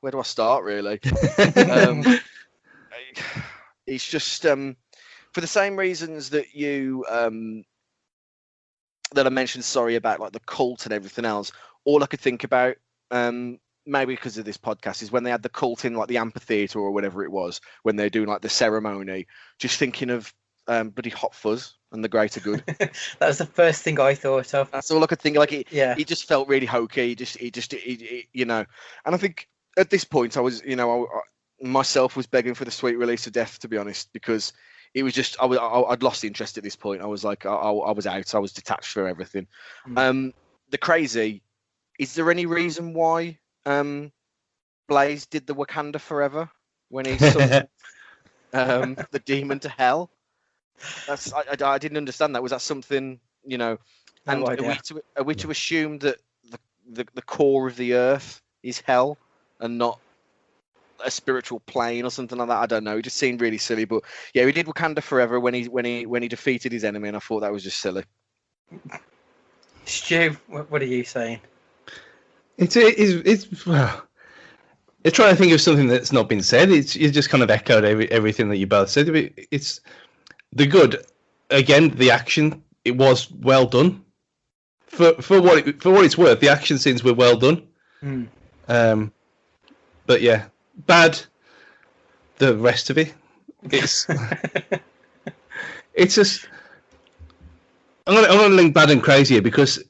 Where do I start, really? It's just for the same reasons that you that I mentioned. Sorry about like the cult and everything else. All I could think about. Maybe because of this podcast, is when they had the cult in like the amphitheater or whatever it was, when they're doing like the ceremony, just thinking of bloody Hot Fuzz and the greater good. That was the first thing I thought of. That's all I could think. Like he just felt really hokey. He just you know. And I think at this point I was, you know, I myself was begging for the sweet release of death, to be honest, because it was just I'd lost interest at this point. I was like I was out. I was detached from everything. The crazy. Is there any reason why Blaze did the Wakanda Forever when he summoned the demon to hell? That's I didn't understand that. Was that something, you know? And are we to assume that the core of the earth is hell and not a spiritual plane or something like that? I don't know. It just seemed really silly. But yeah, he did Wakanda Forever when he defeated his enemy, and I thought that was just silly. Stu, what are you saying? It's trying to think of something that's not been said. You just kind of echoed everything that you both said. It's the good. Again, the action. It was well done. For what it's worth, the action scenes were well done. But yeah, bad. The rest of it, it's just. I'm gonna link bad and crazy here because.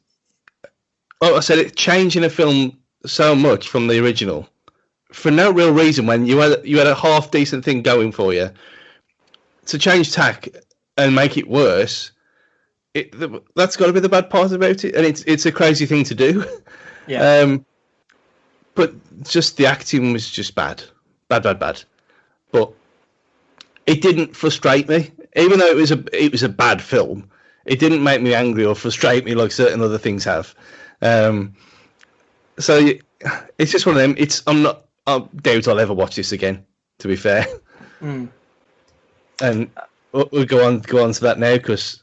Oh, I said it changing a film so much from the original for no real reason when you had a half decent thing going for you. To change tack and make it worse, that's got to be the bad part about it, and it's a crazy thing to do. Yeah. But just the acting was just bad. But it didn't frustrate me, even though it was a bad film. It didn't make me angry or frustrate me like certain other things have. So it's just one of them. I doubt I'll ever watch this again, to be fair. And we'll go on to that now, because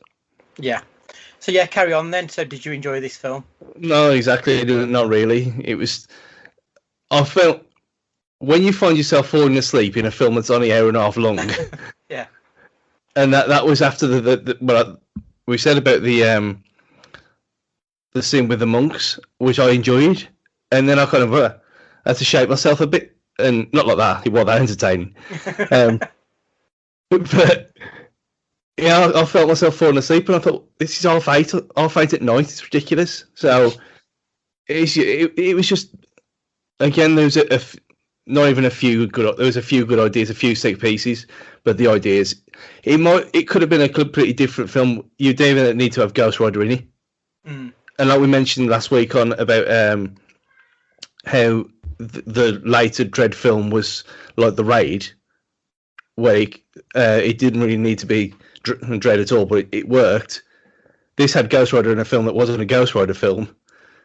yeah. So yeah, carry on then. So did you enjoy this film? No, exactly. Not really. It was. I felt when you find yourself falling asleep in a film that's only an hour and a half long. Yeah. And that was after what we said about the scene with the monks, which I enjoyed, and then I kind of had to shake myself a bit, and not like that. It wasn't that entertaining. But yeah, I felt myself falling asleep, and I thought this is half eight at night. It's ridiculous. So it was just, again, there was not even a few good. There was a few good ideas, a few sick pieces, but the ideas it could have been a completely different film. You don't even need to have Ghost Rider in it. And like we mentioned last week on about how the later Dread film was like The Raid, where it didn't really need to be Dread at all, but it worked. This had Ghost Rider in a film that wasn't a Ghost Rider film,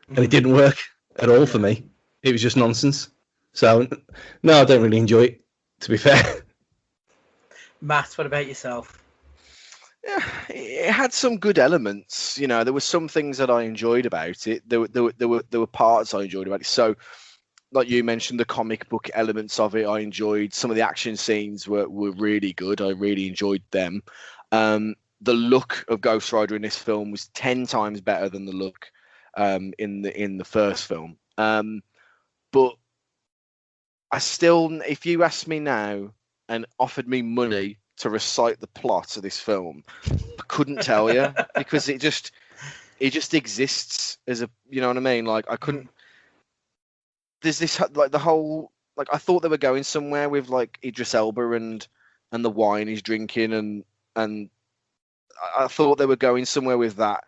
and it didn't work at all for me. It was just nonsense. So, no, I don't really enjoy it, to be fair. Matt, what about yourself? Yeah, it had some good elements. You know, there were some things that I enjoyed about it. There were parts I enjoyed about it. So, like you mentioned, the comic book elements of it, I enjoyed. Some of the action scenes were really good. I really enjoyed them. The look of Ghost Rider in this film was 10 times better than the look in the first film. But I still, if you asked me now and offered me money to recite the plot of this film, I couldn't tell you because it just exists as a, you know what I mean? Like I couldn't. There's this like the whole like I thought they were going somewhere with like Idris Elba and the wine he's drinking and I thought they were going somewhere with that.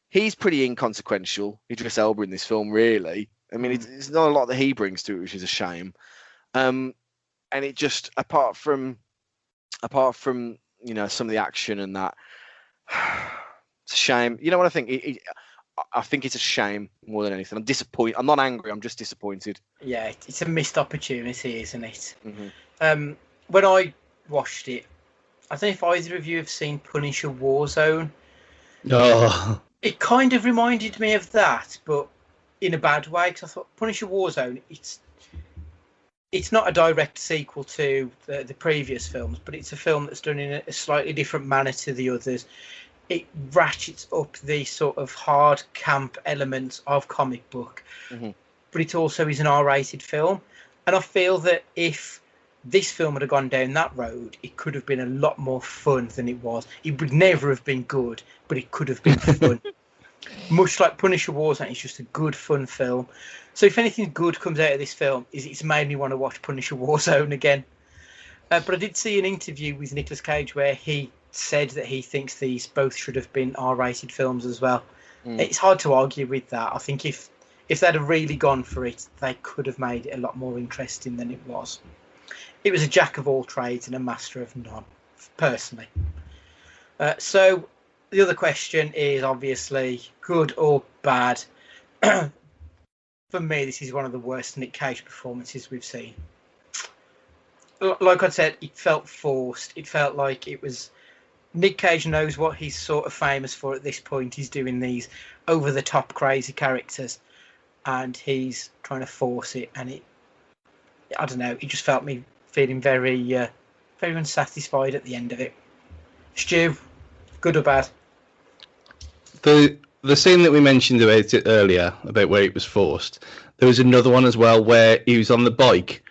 He's pretty inconsequential, Idris Elba, in this film, really. I mean, it's not a lot that he brings to it, which is a shame. And it just apart from you know some of the action and that, it's a shame. You know what I think? I think it's a shame more than anything. I'm disappointed. I'm not angry. I'm just disappointed. Yeah, it's a missed opportunity, isn't it? Mm-hmm. When I watched it, I don't know if either of you have seen Punisher Warzone. Oh. It kind of reminded me of that, but in a bad way. Because I thought Punisher Warzone, it's not a direct sequel to the previous films, but it's a film that's done in a slightly different manner to the others. It ratchets up the sort of hard camp elements of comic book, but it also is an R-rated film. And I feel that if this film had gone down that road, it could have been a lot more fun than it was. It would never have been good, but it could have been fun. Much like Punisher Warzone, it's just a good, fun film. So if anything good comes out of this film, it's made me want to watch Punisher Warzone again. But I did see an interview with Nic Cage where he said that he thinks these both should have been R-rated films as well. It's hard to argue with that. I think if they'd have really gone for it, they could have made it a lot more interesting than it was. It was a jack of all trades and a master of none, personally. So the other question is obviously good or bad. For me, this is one of the worst Nic Cage performances we've seen. Like I said, it felt forced. It felt like it was... Nic Cage knows what he's sort of famous for at this point. He's doing these over-the-top crazy characters, and he's trying to force it. And I don't know, it just felt me feeling very, very unsatisfied at the end of it. Stu, good or bad? The scene that we mentioned about it earlier, about where it was forced, there was another one as well where he was on the bike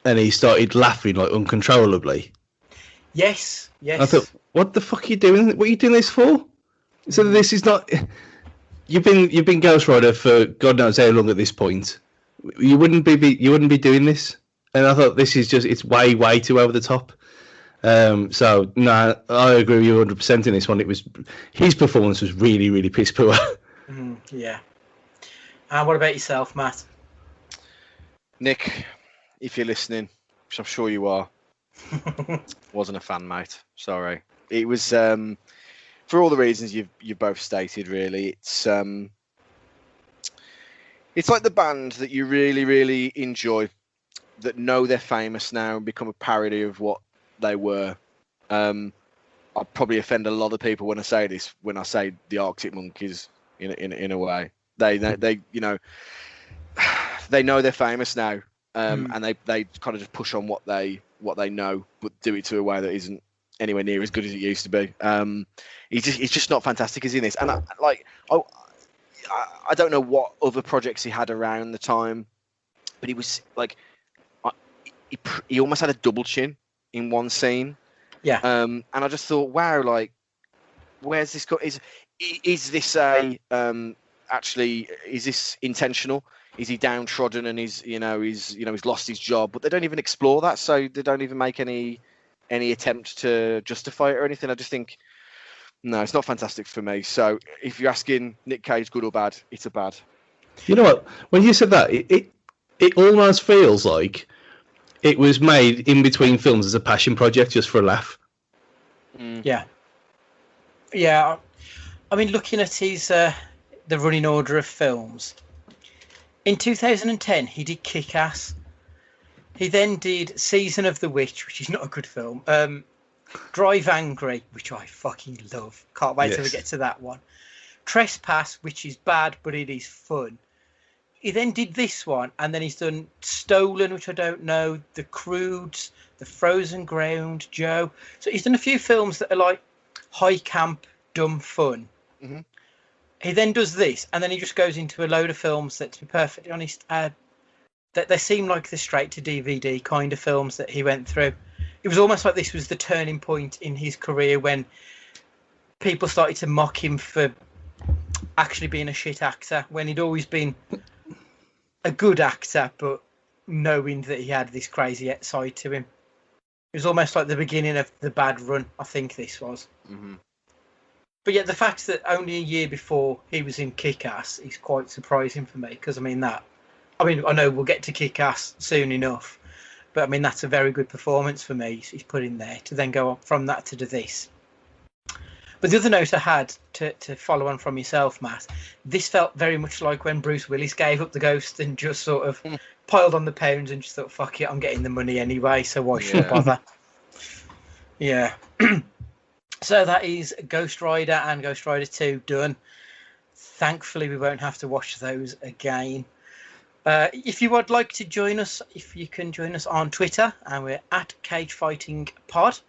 and he started laughing like uncontrollably. Yes. I thought, what the fuck are you doing? What are you doing this for? So this is not... You've been Ghost Rider for God knows how long at this point. You wouldn't be doing this. And I thought this is just, it's way, way too over the top. So no, I agree with you 100% in this one. His performance was really, really piss poor. Yeah. And what about yourself, Matt? Nick, if you're listening, which I'm sure you are, wasn't a fan, mate. Sorry. It was for all the reasons you've both stated. Really, it's like the band that you really, really enjoy, that know they're famous now and become a parody of what they were, and I'll probably offend a lot of people when I say this. When I say the Arctic Monkeys, in a way, they they know they're famous now, and they kind of just push on what they know, but do it to a way that isn't anywhere near as good as it used to be. He's just not fantastic, is he, in this? And I don't know what other projects he had around the time, but he was like, he almost had a double chin in one scene. Yeah. And I just thought, wow, like, where's this got? Is this actually, is this intentional? Is he downtrodden and he's lost his job? But they don't even explore that, so they don't even make any attempt to justify it or anything. I just think, no, it's not fantastic for me. So if you're asking Nic Cage good or bad, it's a bad. You know what? When you said that, it almost feels like it was made in between films as a passion project, just for a laugh. Yeah. Yeah. I mean, looking at his the running order of films, in 2010 he did Kick-Ass. He then did Season of the Witch, which is not a good film. Drive Angry, which I fucking love. Can't wait till we get to that one. Trespass, which is bad, but it is fun. He then did this one, and then he's done Stolen, which I don't know, The Croods, The Frozen Ground, Joe. So he's done a few films that are like high camp, dumb fun. Mm-hmm. He then does this, and then he just goes into a load of films that, to be perfectly honest, that they seem like the straight-to-DVD kind of films that he went through. It was almost like this was the turning point in his career when people started to mock him for actually being a shit actor, when he'd always been a good actor, but knowing that he had this crazy side to him. It was almost like the beginning of the bad run, I think this was. Mm-hmm. But yet the fact that only a year before he was in Kick-Ass is quite surprising for me, because I know we'll get to Kick-Ass soon enough, but I mean, that's a very good performance for me he's put in there, to then go up from that to do this. But the other note I had to follow on from yourself, Matt, this felt very much like when Bruce Willis gave up the ghost and just sort of piled on the pounds and just thought, fuck it, I'm getting the money anyway, so why should I bother? Yeah. So that is Ghost Rider and Ghost Rider 2 done. Thankfully, we won't have to watch those again. If you would like to join us, if you can join us on Twitter, and we're at CageFightingPod.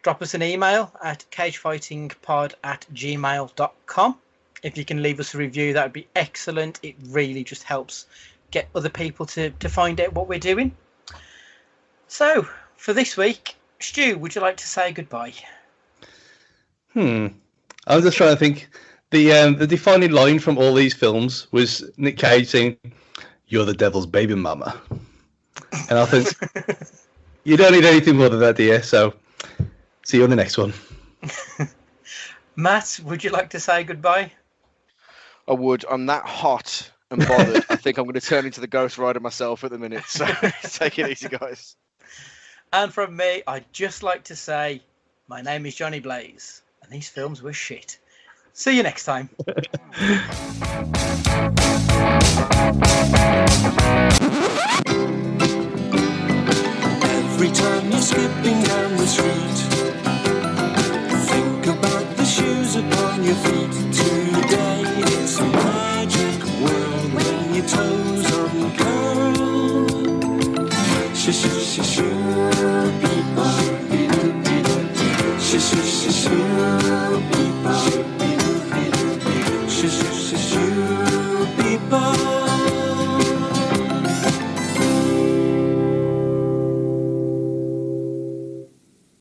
Drop us an email at cagefightingpod@gmail.com. If you can leave us a review, that would be excellent. It really just helps get other people to find out what we're doing. So, for this week, Stu, would you like to say goodbye? I was just trying to think. The defining line from all these films was Nic Cage saying, "You're the devil's baby mama." And I think you don't need anything more than that, dear. So, see you on the next one. Matt, would you like to say goodbye? I would. I'm that hot and bothered. I think I'm going to turn into the Ghost Rider myself at the minute. So take it easy, guys. And from me, I'd just like to say, my name is Johnny Blaze, and these films were shit. See you next time. Every time you're skipping down the street, think about the shoes upon your feet. Today it's a magic world when your toes uncurl.